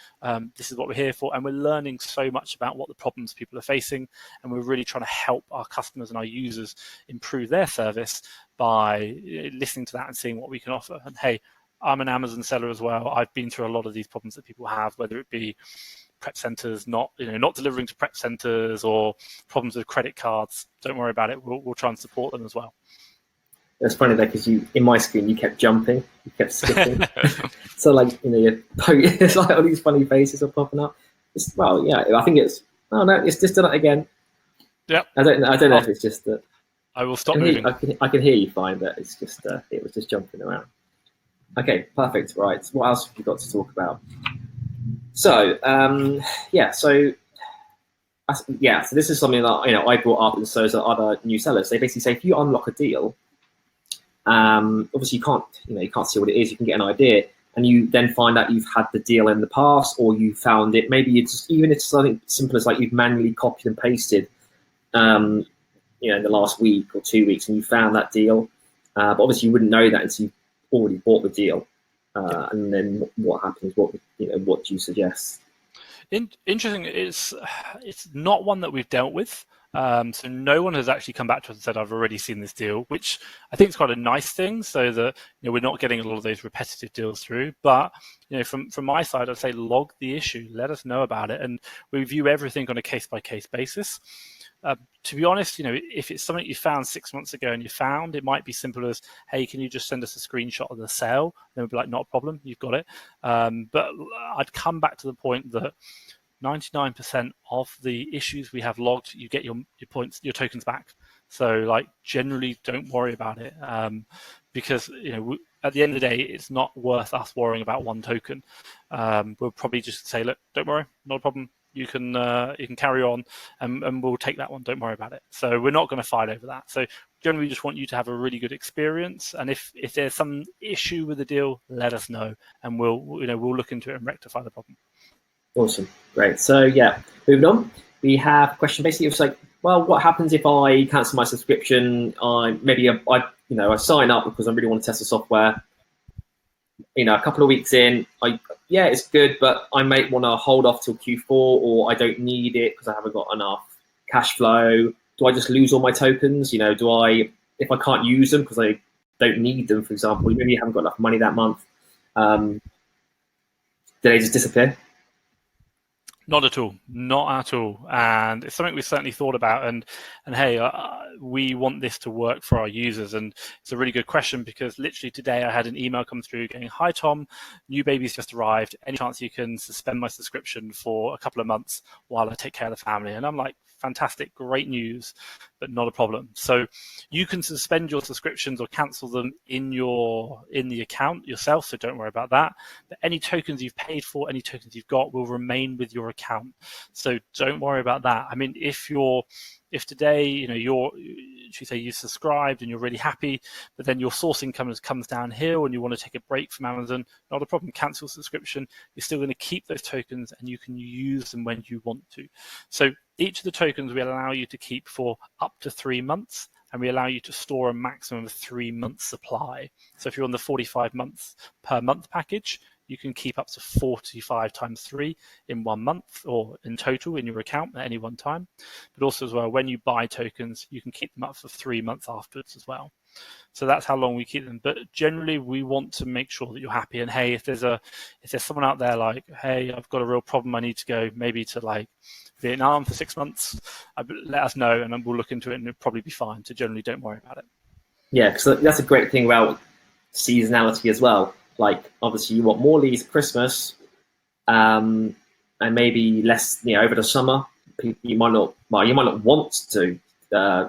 This is what we're here for. And we're learning so much about what the problems people are facing. And we're really trying to help our customers and our users improve their service by listening to that and seeing what we can offer. And hey, I'm an Amazon seller as well. I've been through a lot of these problems that people have, whether it be prep centers not delivering to prep centers or problems with credit cards. Don't worry about it. We'll try and support them as well. It's funny though, because in my screen you kept jumping, you kept skipping. So like, it's like all these funny faces are popping up. I think it's, oh no, it's just done it again. Yep. I don't know if it's just that. I will stop moving. I can hear you fine, but it's just it was just jumping around. Okay, perfect. Right. What else have you got to talk about? So so this is something that I brought up, and so as other new sellers. They basically say, if you unlock a deal, obviously you can't see what it is. You can get an idea, and you then find out you've had the deal in the past, or you found it. Maybe it's even it's something simple as like you've manually copied and pasted, in the last week or 2 weeks, and you found that deal. But obviously, you wouldn't know that until you've already bought the deal. And then what happens? What do you suggest? Interesting. It's not one that we've dealt with. So no one has actually come back to us and said, I've already seen this deal, which I think is quite a nice thing, so that we're not getting a lot of those repetitive deals through. But from my side, I'd say log the issue, let us know about it, and we review everything on a case-by-case basis. To be honest, if it's something you found 6 months ago and you found, it might be simple as, hey, can you just send us a screenshot of the sale? Then we'd be like, not a problem, you've got it. But I'd come back to the point that 99% of the issues we have logged, you get your points, your tokens back. So generally don't worry about it, because at the end of the day, it's not worth us worrying about one token. We'll probably just say, look, don't worry, not a problem. You can carry on, and we'll take that one. Don't worry about it. So we're not going to fight over that. So generally, we just want you to have a really good experience. And if there's some issue with the deal, let us know, and we'll look into it and rectify the problem. Awesome, great. So moving on, we have a question. Basically, it's like, well, what happens if I cancel my subscription? I sign up because I really want to test the software. A couple of weeks in, it's good, but I might want to hold off till Q4, or I don't need it because I haven't got enough cash flow. Do I just lose all my tokens? If I can't use them because I don't need them, for example, maybe you haven't got enough money that month, do they just disappear? Not at all, not at all. And it's something we've certainly thought about. And hey, we want this to work for our users. And it's a really good question, because literally today I had an email come through going, hi, Tom, new baby's just arrived. Any chance you can suspend my subscription for a couple of months while I take care of the family? And I'm like, fantastic, great news, but not a problem. So you can suspend your subscriptions or cancel them in the account yourself, so don't worry about that. But any tokens you've paid for, any tokens you've got, will remain with your account. So don't worry about that. I mean, if today, you've subscribed and you're really happy, but then your source income comes downhill and you want to take a break from Amazon, not a problem. Cancel subscription. You're still going to keep those tokens and you can use them when you want to. So each of the tokens we allow you to keep for up to 3 months, and we allow you to store a maximum of 3 months supply. So if you're on the 45 months per month package, you can keep up to 45 times 3 in 1 month, or in total in your account at any one time. But also as well, when you buy tokens, you can keep them up for 3 months afterwards as well. So that's how long we keep them. But generally, we want to make sure that you're happy. And hey, if there's someone out there like, hey, I've got a real problem, I need to go maybe to Vietnam for 6 months, let us know, and then we'll look into it, and it'll probably be fine. So generally, don't worry about it. Yeah, because that's a great thing about seasonality as well. Obviously, you want more leads at Christmas, and maybe less, over the summer. You might not want to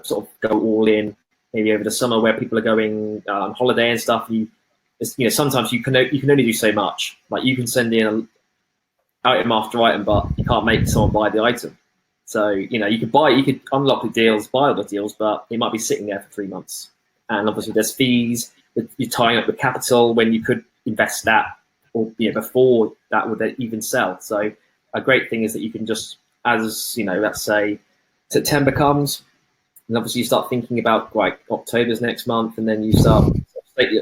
sort of go all in. Maybe over the summer, where people are going on holiday and stuff. Sometimes you can only do so much. You can send in item after item, but you can't make someone buy the item. So you could unlock the deals, buy all the deals, but it might be sitting there for 3 months. And obviously, there's fees. You're tying up the capital when you could invest that, or before that would even sell. So a great thing is that you can just, as let's say September comes, and obviously you start thinking about October's next month, and then you start,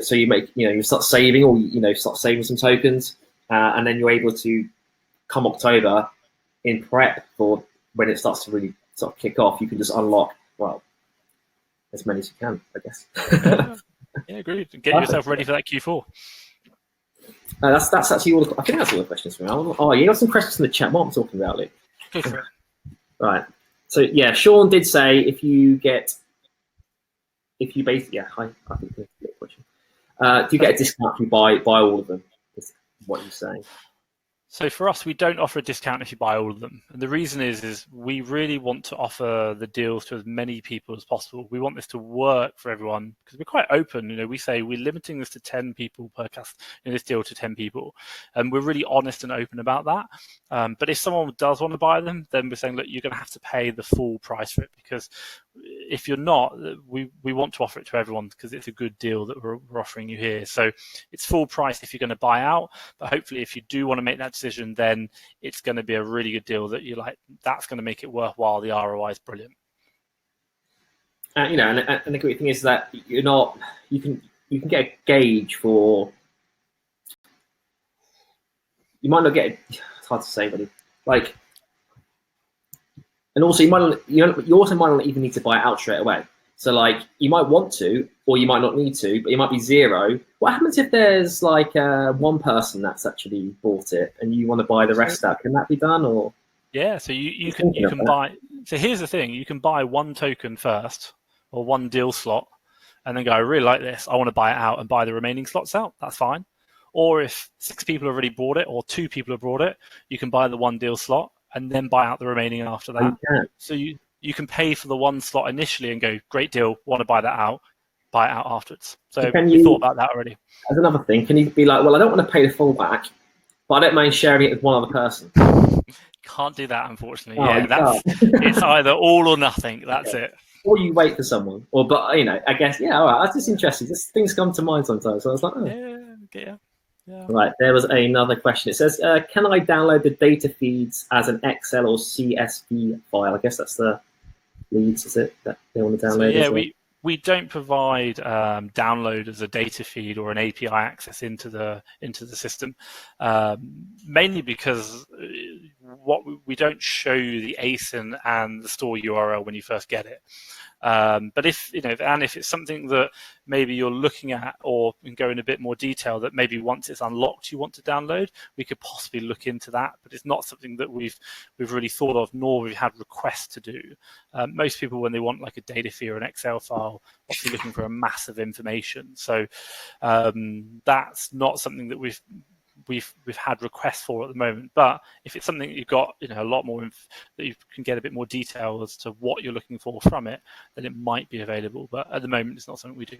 so you start saving, or start saving some tokens, and then you're able to, come October, in prep for when it starts to really sort of kick off, you can just unlock as many as you can, I guess. Yeah, agreed. Get yourself ready for that Q4. That's actually all. I think that's all the questions from now. Oh, you got some questions in the chat. What I'm talking about, Luke? Go for it. Right. So Sean did say if you basically, I think that's a good question. Do you get a discount if you buy all of them? Is what you're saying? So for us, we don't offer a discount if you buy all of them. And the reason is we really want to offer the deals to as many people as possible. We want this to work for everyone because we're quite open. We say we're limiting this to 10 people per this deal to 10 people. And we're really honest and open about that. But if someone does want to buy them, then we're saying, look, you're going to have to pay the full price for it, because if you're not, we want to offer it to everyone because it's a good deal that we're offering you here. So it's full price if you're going to buy out, but hopefully if you do want to make that decision, then it's going to be a really good deal that you're like, that's going to make it worthwhile. The ROI is brilliant. You know, and the great thing is that you're not, you can get a gauge for, you might not get, it's hard to say really, like, and also you also might not even need to buy it out straight away. So like you might want to, or you might not need to, but you might be zero. What happens if there's like one person that's actually bought it and you want to buy the rest out? Can that be done, or? Yeah, so you can buy. So here's the thing: you can buy one token first or one deal slot, and then go, I really like this. I want to buy it out and buy the remaining slots out. That's fine. Or if 6 people have already bought it, or 2 people have bought it, you can buy the one deal slot and then buy out the remaining after that. So you can pay for the one slot initially and go, great deal, want to buy that out, buy it out afterwards. So you thought about that already. As another thing, can you be like, well, I don't want to pay the full back, but I don't mind sharing it with one other person? Can't do that, unfortunately. It's either all or nothing. That's it. Or you wait for someone, but you know, I guess all right. That's just interesting. Just things come to mind sometimes. So I was like, yeah. Right, there was another question. It says, can I download the data feeds as an Excel or CSV file? I guess that's the leads, is it, that they want to download? So, yeah, we don't provide download as a data feed or an API access into the system, mainly because we don't show you the ASIN and the store URL when you first get it. But if it's something that maybe you're looking at or go in a bit more detail, that maybe once it's unlocked you want to download, we could possibly look into that. But it's not something that we've really thought of, nor we've had requests to do. Most people, when they want like a data feed or an Excel file, obviously looking for a massive information. So that's not something that we've had requests for at the moment. But if it's something that you've got a lot more that you can get a bit more detail as to what you're looking for from it, then it might be available. But at the moment, it's not something we do.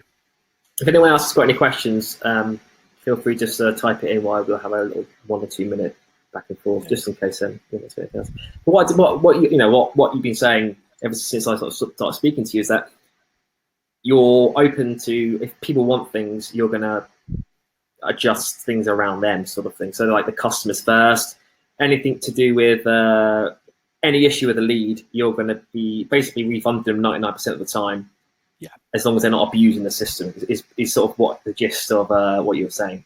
If anyone else has got any questions, feel free just to type it in while we'll have a little 1 or 2 minute back and forth, just in case anything else. But what you've been saying ever since I started speaking to you is that you're open to, if people want things, you're going to adjust things around them, sort of thing. So like the customers first, anything to do with any issue with a lead, you're going to be basically refunding them 99% of the time. Yeah, as long as they're not abusing the system, is sort of what the gist of what you were saying.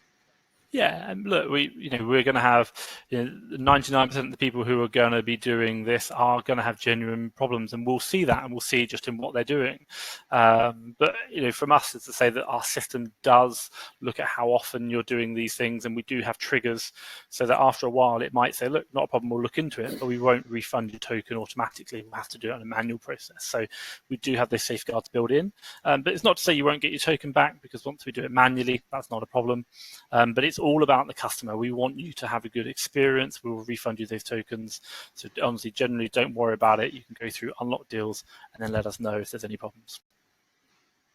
Yeah, and look, we're going to have 99% of the people who are going to be doing this are going to have genuine problems, and we'll see that, and we'll see just in what they're doing. But from us, is to say that our system does look at how often you're doing these things, and we do have triggers, so that after a while it might say, look, not a problem, we'll look into it, but we won't refund your token automatically. We'll have to do it on a manual process. So we do have those safeguards built in, but it's not to say you won't get your token back, because once we do it manually, that's not a problem. But it's all about the customer. We want you to have a good experience. We will refund you those tokens. So honestly, generally, don't worry about it. You can go through unlock deals and then let us know if there's any problems.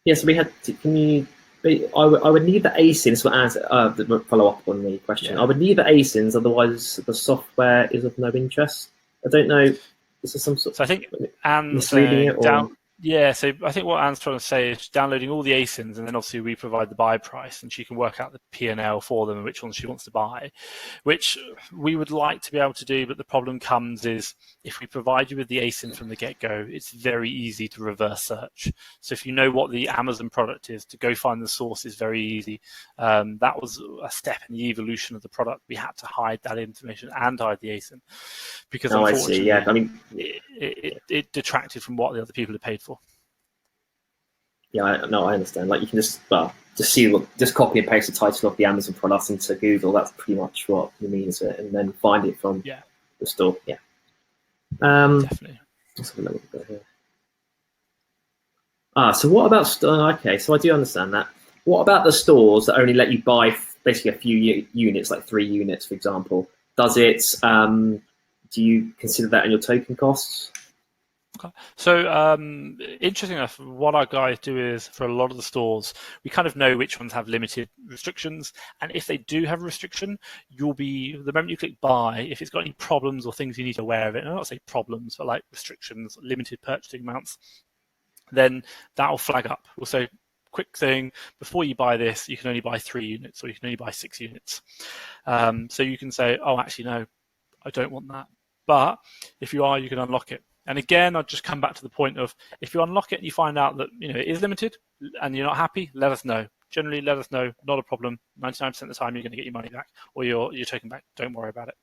Yes, we had. I would need the ASINs to answer. Follow up on the question. Yeah. I would need the ASINs, otherwise the software is of no interest. I don't know. Is there some sort? So I think Anne's saying down. Yeah, so I think what Anne's trying to say is downloading all the ASINs, and then obviously we provide the buy price, and she can work out the P&L for them and which ones she wants to buy, which we would like to be able to do, but the problem comes is if we provide you with the ASIN from the get-go, it's very easy to reverse search. So if you know what the Amazon product is, to go find the source is very easy. That was a step in the evolution of the product. We had to hide that information and hide the ASIN because unfortunately, I see. Yeah, I mean, it detracted from what the other people had paid for. Yeah, I understand. Like you can just copy and paste the title of the Amazon product into Google. That's pretty much what you mean, is it? And then find it from the store. Yeah. Definitely. Let's have a little bit here. So what about? Okay, so I do understand that. What about the stores that only let you buy basically a few units, like 3 units, for example? Does it? Do you consider that in your token costs? Okay. So interesting enough, what our guys do is for a lot of the stores, we kind of know which ones have limited restrictions, and if they do have a restriction, the moment you click buy, if it's got any problems or things you need to be aware of it, and I'm not saying problems, but like restrictions, limited purchasing amounts, then that'll flag up. We'll say, quick thing, before you buy this, you can only buy 3 units or you can only buy 6 units. So you can say, oh, actually, no, I don't want that. But if you are, you can unlock it. And again, I'd just come back to the point of, if you unlock it and you find out that it is limited and you're not happy, let us know. Generally, let us know. Not a problem. 99% of the time, you're going to get your money back or your token back. Don't worry about it.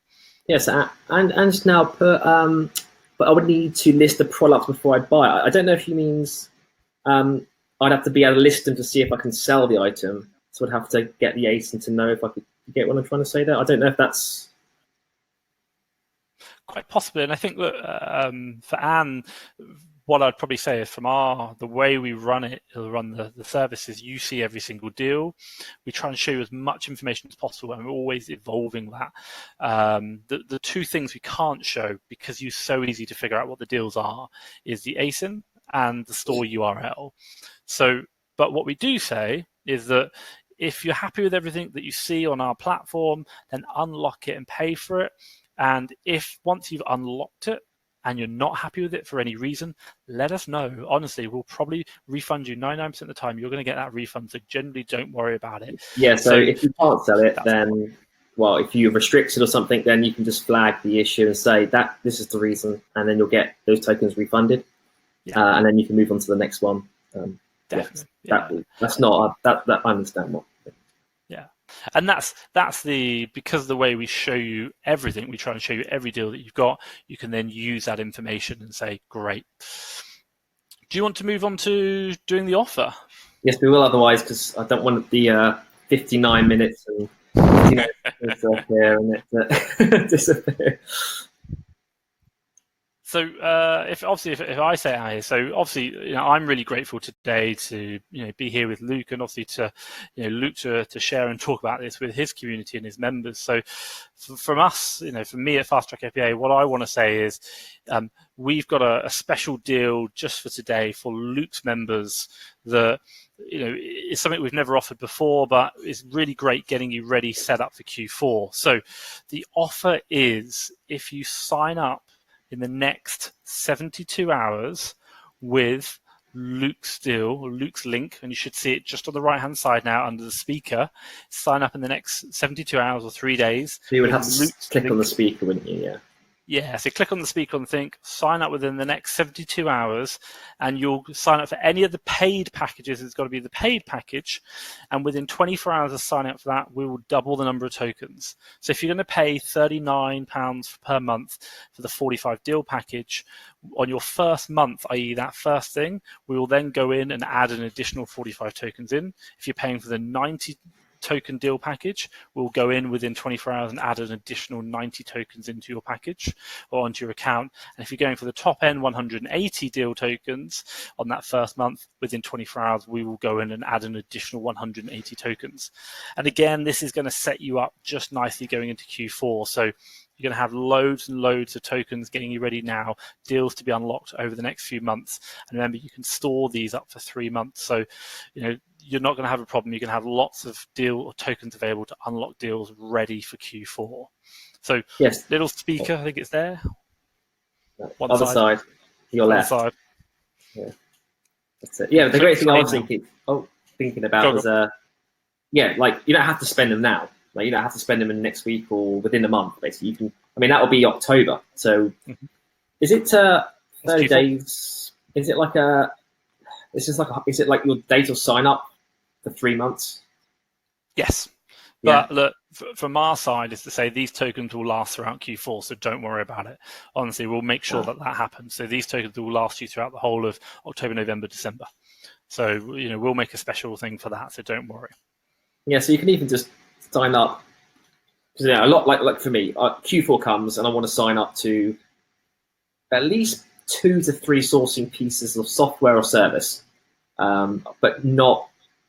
Yes, and now but I would need to list the product before I buy it. I don't know if he means I'd have to be able to list them to see if I can sell the item. So I'd have to get the ASIN to know if I could get what I'm trying to say there. I don't know if that's quite possibly. And I think that for Anne, what I'd probably say is from the way we run the service is you see every single deal. We try and show you as much information as possible, and we're always evolving that. The 2 things we can't show, because you're so easy to figure out what the deals are, is the ASIN and the store URL. So, but what we do say is that if you're happy with everything that you see on our platform, then unlock it and pay for it. And if once you've unlocked it and you're not happy with it for any reason, let us know. Honestly, we'll probably refund you 99% of the time. You're going to get that refund, so generally don't worry about it. Yeah, so if you can't sell it, then, well, if you're restricted or something, then you can just flag the issue and say that this is the reason, and then you'll get those tokens refunded. Yeah. And then you can move on to the next one. Definitely. That's not, that I understand what. Yeah. And that's because of the way we show you everything, we try and show you every deal that you've got. You can then use that information and say, great. Do you want to move on to doing the offer? Yes, we will. Otherwise, because I don't want the 59 minutes and 59 minutes here and it disappear. So if I say it here, so obviously I'm really grateful today to be here with Luke, and obviously to Luke to share and talk about this with his community and his members. So from us, from me at FastTrack FBA, what I want to say is we've got a special deal just for today for Luke's members that it's something we've never offered before, but it's really great getting you ready, set up for Q4. So the offer is, if you sign up in the next 72 hours with Luke's deal, or Luke's link, and you should see it just on the right-hand side now under the speaker. Sign up in the next 72 hours or 3 days. So you would have to click on the speaker, wouldn't you? Yeah. Yeah, so click on the speaker on Think, sign up within the next 72 hours, and you'll sign up for any of the paid packages. It's got to be the paid package, and within 24 hours of signing up for that, we will double the number of tokens. So if you're going to pay £39 per month for the 45 deal package, on your first month, i.e. that first thing, we will then go in and add an additional 45 tokens in. If you're paying for the 90 token deal package, we'll go in within 24 hours and add an additional 90 tokens into your package or onto your account. And if you're going for the top end 180 deal tokens on that first month, within 24 hours, we will go in and add an additional 180 tokens. And again, this is going to set you up just nicely going into Q4. So you're going to have loads and loads of tokens getting you ready now, deals to be unlocked over the next few months. And remember, you can store these up for 3 months. So, you're not going to have a problem. You can have lots of deal or tokens available to unlock deals ready for Q4. So, yes, little speaker, I think it's there. One other side, your left. Side. Yeah, that's it. Yeah, the great thing I was thinking about was, like you don't have to spend them now. Like you don't have to spend them in the next week or within a month. Basically, you can. I mean, that will be October. So, is it 30 days? Is it like a? Is it like your date of sign up for 3 months? Yes. Yeah. But look, from our side is to say these tokens will last throughout Q4, so don't worry about it. Honestly, we'll make sure that happens. So these tokens will last you throughout the whole of October, November, December. So, we'll make a special thing for that, so don't worry. Yeah, so you can even just sign up. Because a lot like for me, Q4 comes and I want to sign up to at least 2 to 3 sourcing pieces of software or service, but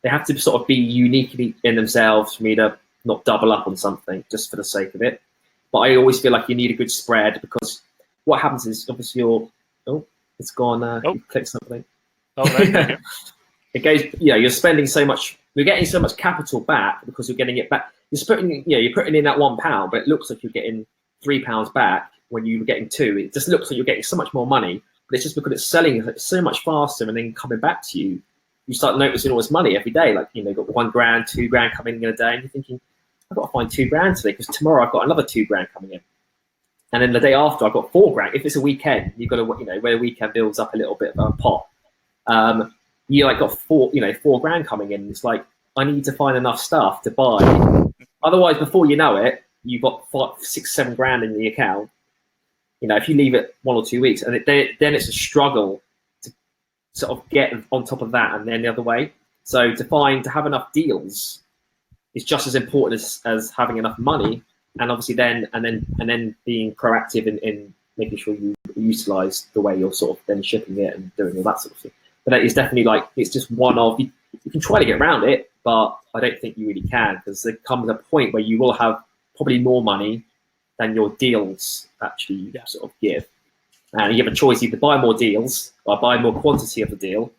they have to sort of be uniquely in themselves for me to not double up on something just for the sake of it. But I always feel like you need a good spread, because what happens is obviously it's gone. You click something. Oh, there it goes. You're spending so much. You're getting so much capital back because you're getting it back. You're putting in that £1, but it looks like you're getting £3 back when you were getting 2. It just looks like you're getting so much more money but it's just because it's selling so much faster and then coming back to you. You start noticing all this money every day. Like, you know, you've got 1 grand, 2 grand coming in a day, and you're thinking, I've got to find 2 grand today because tomorrow I've got another 2 grand coming in. And then the day after I've got 4 grand. If it's a weekend, you've got to, you know, where the weekend builds up a little bit of a pot. You like got 4 grand coming in. It's like, I need to find enough stuff to buy. Otherwise, before you know it, you've got 5, 6, 7 grand in the account. You know, if you leave it 1 or 2 weeks, and then it's a struggle to sort of get on top of that and then the other way. So to have enough deals is just as important as having enough money, and obviously then being proactive in making sure you utilize the way you're sort of then shipping it and doing all that sort of thing. But that is definitely like, it's just one of, you can try to get around it, but I don't think you really can, because there comes a point where you will have probably more money than your deals actually sort of give. And you have a choice, either buy more deals or buy more quantity of the deal,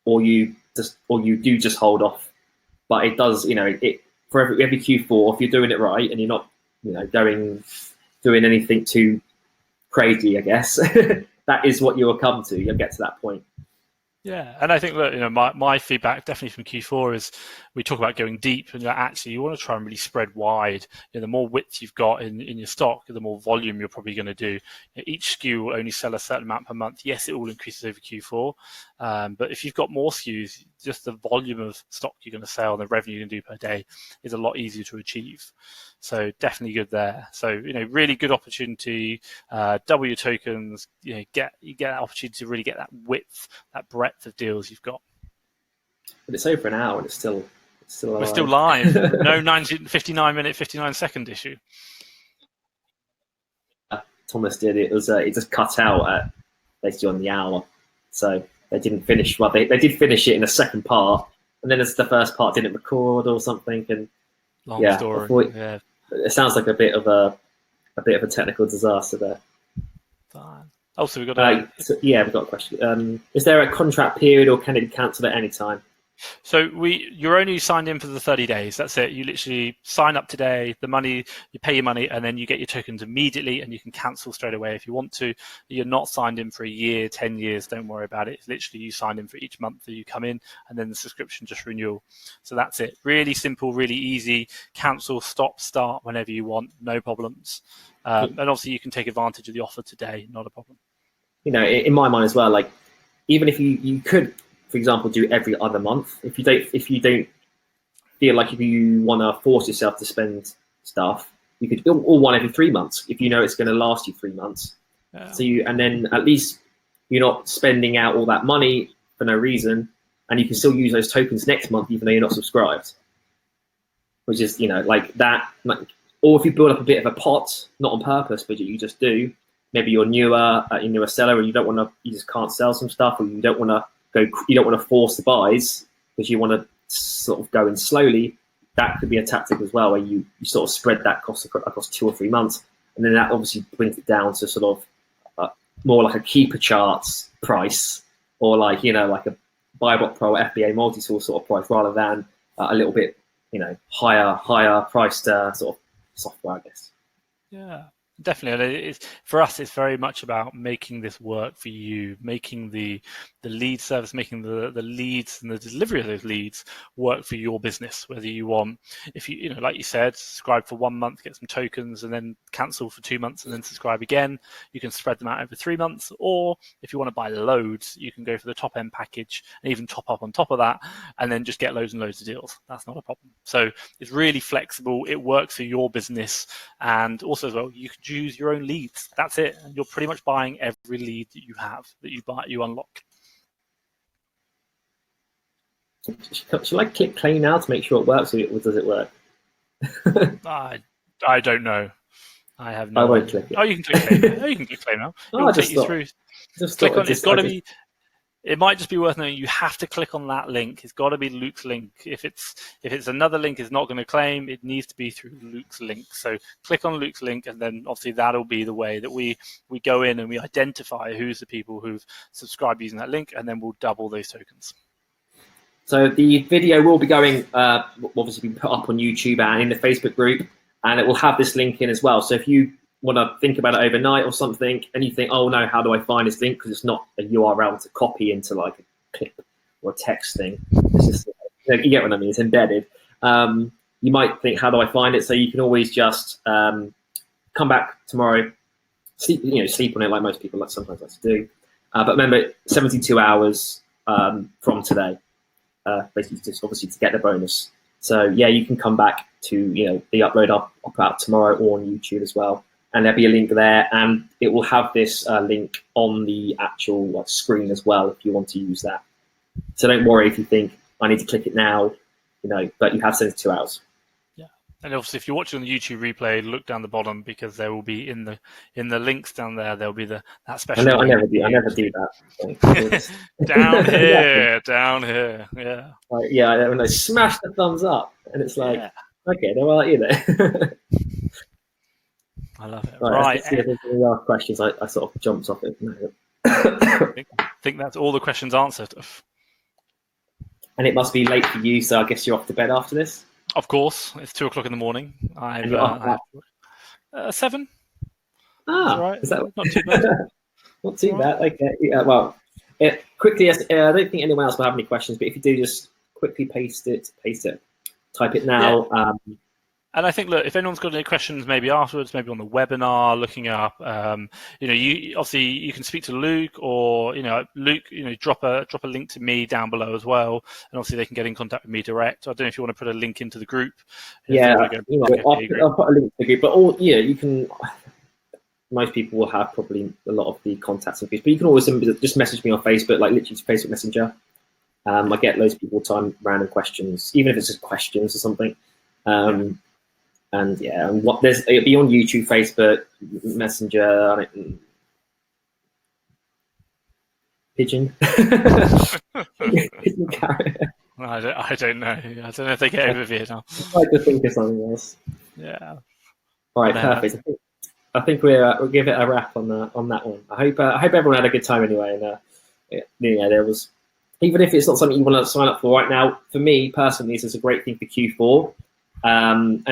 or you do just hold off. But it does, you know, for every Q4, if you're doing it right and you're not, you know, doing anything too crazy, I guess, that is what you will come to. You'll get to that point. Yeah, and I think that, you know, my feedback definitely from Q4 is we talk about going deep, and actually you want to try and really spread wide. You know, the more width you've got in your stock, the more volume you're probably going to do. You know, each SKU will only sell a certain amount per month. Yes, it all increases over Q4, but if you've got more SKUs, just the volume of stock you're going to sell and the revenue you can do per day is a lot easier to achieve. So definitely good there. So, you know, really good opportunity. Double your tokens. You know, you get that opportunity to really get that width, that breadth of deals you've got. But it's over an hour and it's still alive. We're still live. No 59-minute, 59-second issue. Thomas did it. It just cut out at basically on the hour, so they didn't finish. Well, they did finish it in the second part, and then as the first part didn't record or something, and long story. Yeah. It sounds like a bit of a technical disaster there. Fine. Also, we've got we've got a question. Is there a contract period, or can it be cancelled at any time? So you're only signed in for the 30 days. That's it. You literally sign up today, you pay your money, and then you get your tokens immediately, and you can cancel straight away if you want to. You're not signed in for a year, 10 years. Don't worry about it. It's literally you sign in for each month that you come in, and then the subscription just renewal. So that's it. Really simple, really easy. Cancel, stop, start whenever you want. No problems. And obviously you can take advantage of the offer today. Not a problem. You know, in my mind as well, like, even if you could, for example, do every other month. If you don't feel like you want to force yourself to spend stuff, you could do all one every 3 months if you know it's going to last you 3 months. Yeah. So and then at least you're not spending out all that money for no reason, and you can still use those tokens next month even though you're not subscribed. Which is, you know, like that. Or if you build up a bit of a pot, not on purpose, but you just do. Maybe you're newer seller, and you just can't sell some stuff, or you don't want to force the buys because you want to sort of go in slowly. That could be a tactic as well, where you sort of spread that cost across 2 or 3 months, and then that obviously brings it down to sort of more like a keeper charts price, or like, you know, like a Buyout Pro FBA multi-source sort of price, rather than a little bit, you know, higher priced sort of software, I guess. Yeah. Definitely. For us, it's very much about making this work for you, making the lead service, making the leads and the delivery of those leads work for your business. Whether you want, if you know, like you said, subscribe for 1 month, get some tokens, and then cancel for 2 months and then subscribe again. You can spread them out over 3 months, or if you want to buy loads, you can go for the top end package and even top up on top of that, and then just get loads and loads of deals. That's not a problem. So it's really flexible. It works for your business, and also as well, you can choose your own leads. That's it. And you're pretty much buying every lead that you have, that you unlock. Should I click play now to make sure it works, or does it work? I don't know. I have no. I won't click it. Oh, you can click play. You can click play now. It'll take you through. Just click on it. It's got to be. It might just be worth knowing you have to click on that link. It's got to be Luke's link. If it's another link, it's not going to claim. It needs to be through Luke's link. So click on Luke's link, and then obviously that'll be the way that we go in and we identify who's the people who've subscribed using that link, and then we'll double those tokens. So the video will be going, obviously be put up on YouTube and in the Facebook group, and it will have this link in as well. So if you want to think about it overnight or something, and you think, oh no, how do I find this link? Because it's not a URL to copy into like a clip or a text thing. It's just, you get what I mean, it's embedded. You might think, how do I find it? So you can always just come back tomorrow, sleep on it like most people sometimes like to do. But remember, 72 hours from today, basically just obviously to get the bonus. So yeah, you can come back to the upload I'll put out tomorrow, or on YouTube as well, and there'll be a link there, and it will have this link on the actual screen as well if you want to use that. So don't worry if you think I need to click it now, but you have 72 hours. And obviously, if you're watching on the YouTube replay, look down the bottom, because there will be in the links down there. There'll be that special. I never do that. down here. Yeah. Like, yeah, when they smash the thumbs up, and it's like, okay, well, I love it. Right. Let's see if there's any other questions. I sort of jumped off it. I think that's all the questions answered. And it must be late for you, so I guess you're off to bed after this. Of course, it's 2:00 in the morning. I've 7. Right. Is that not too bad? Not too bad. Okay. Yeah, well, quickly. I don't think anyone else will have any questions, but if you do, just quickly paste it, type it now. Yeah. And I think, look, if anyone's got any questions, maybe afterwards, maybe on the webinar, looking up, you obviously you can speak to Luke, or Luke, drop a link to me down below as well, and obviously they can get in contact with me direct. I don't know if you want to put a link into the group. Yeah, I'll put a link to the group, but you can. Most people will have probably a lot of the contacts and things, but you can always just message me on Facebook, like literally Facebook Messenger. I get loads of people time random questions, even if it's just questions or something. And it'll be on YouTube, Facebook, Messenger, Pigeon. Pigeon carrot. I don't know. I don't know if they get over here now. I'd like to think of something else. Yeah. All right, perfect. I think we'll give it a wrap on that one. I hope everyone had a good time anyway. And there was, even if it's not something you want to sign up for right now, for me personally, this is a great thing for Q4. And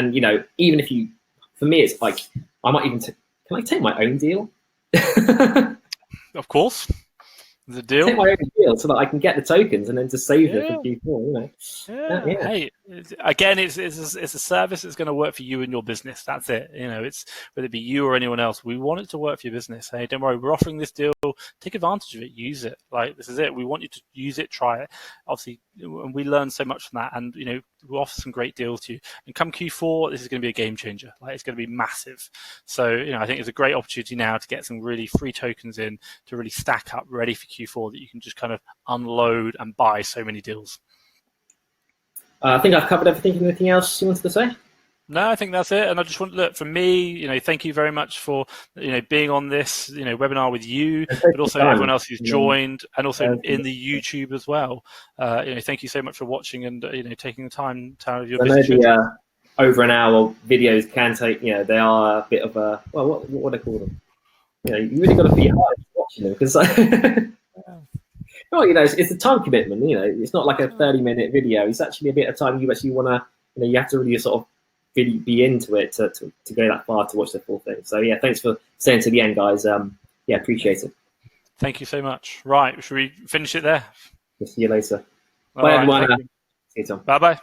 even if you, for me, it's like I might even can I take my own deal? Of course. The deal. Take my own deal so that I can get the tokens and then just save them for Q4. Hey, again, it's a service that's going to work for you and your business. That's it. It's whether it be you or anyone else. We want it to work for your business. Hey, don't worry. We're offering this deal. Take advantage of it. Use it. Like, this is it. We want you to use it. Try it. Obviously, and we learn so much from that. And we offer some great deals to you. And come Q4, this is going to be a game changer. Like, it's going to be massive. So I think it's a great opportunity now to get some really free tokens in to really stack up, ready for Q4, that you can just kind of unload and buy so many deals. I think I've covered everything. Anything else you wanted to say? No, I think that's it. And I just want to look, from me, thank you very much for, being on this, webinar with you, but also everyone else who's joined, and also in the YouTube as well. Thank you so much for watching and, taking the time out of your busy schedule. Over an hour videos can take, they are a bit of a, well, what would I call them? You really got to be hard watching them, because it's a time commitment. It's not like a 30-minute video. It's actually a bit of time you actually want to, you have to really sort of really be into it to go that far to watch the full thing. So yeah, thanks for staying to the end, guys. Appreciate it. Thank you so much. Right, should we finish it there? See you later. Bye, Bye, everyone. See you, Tom. Bye-bye.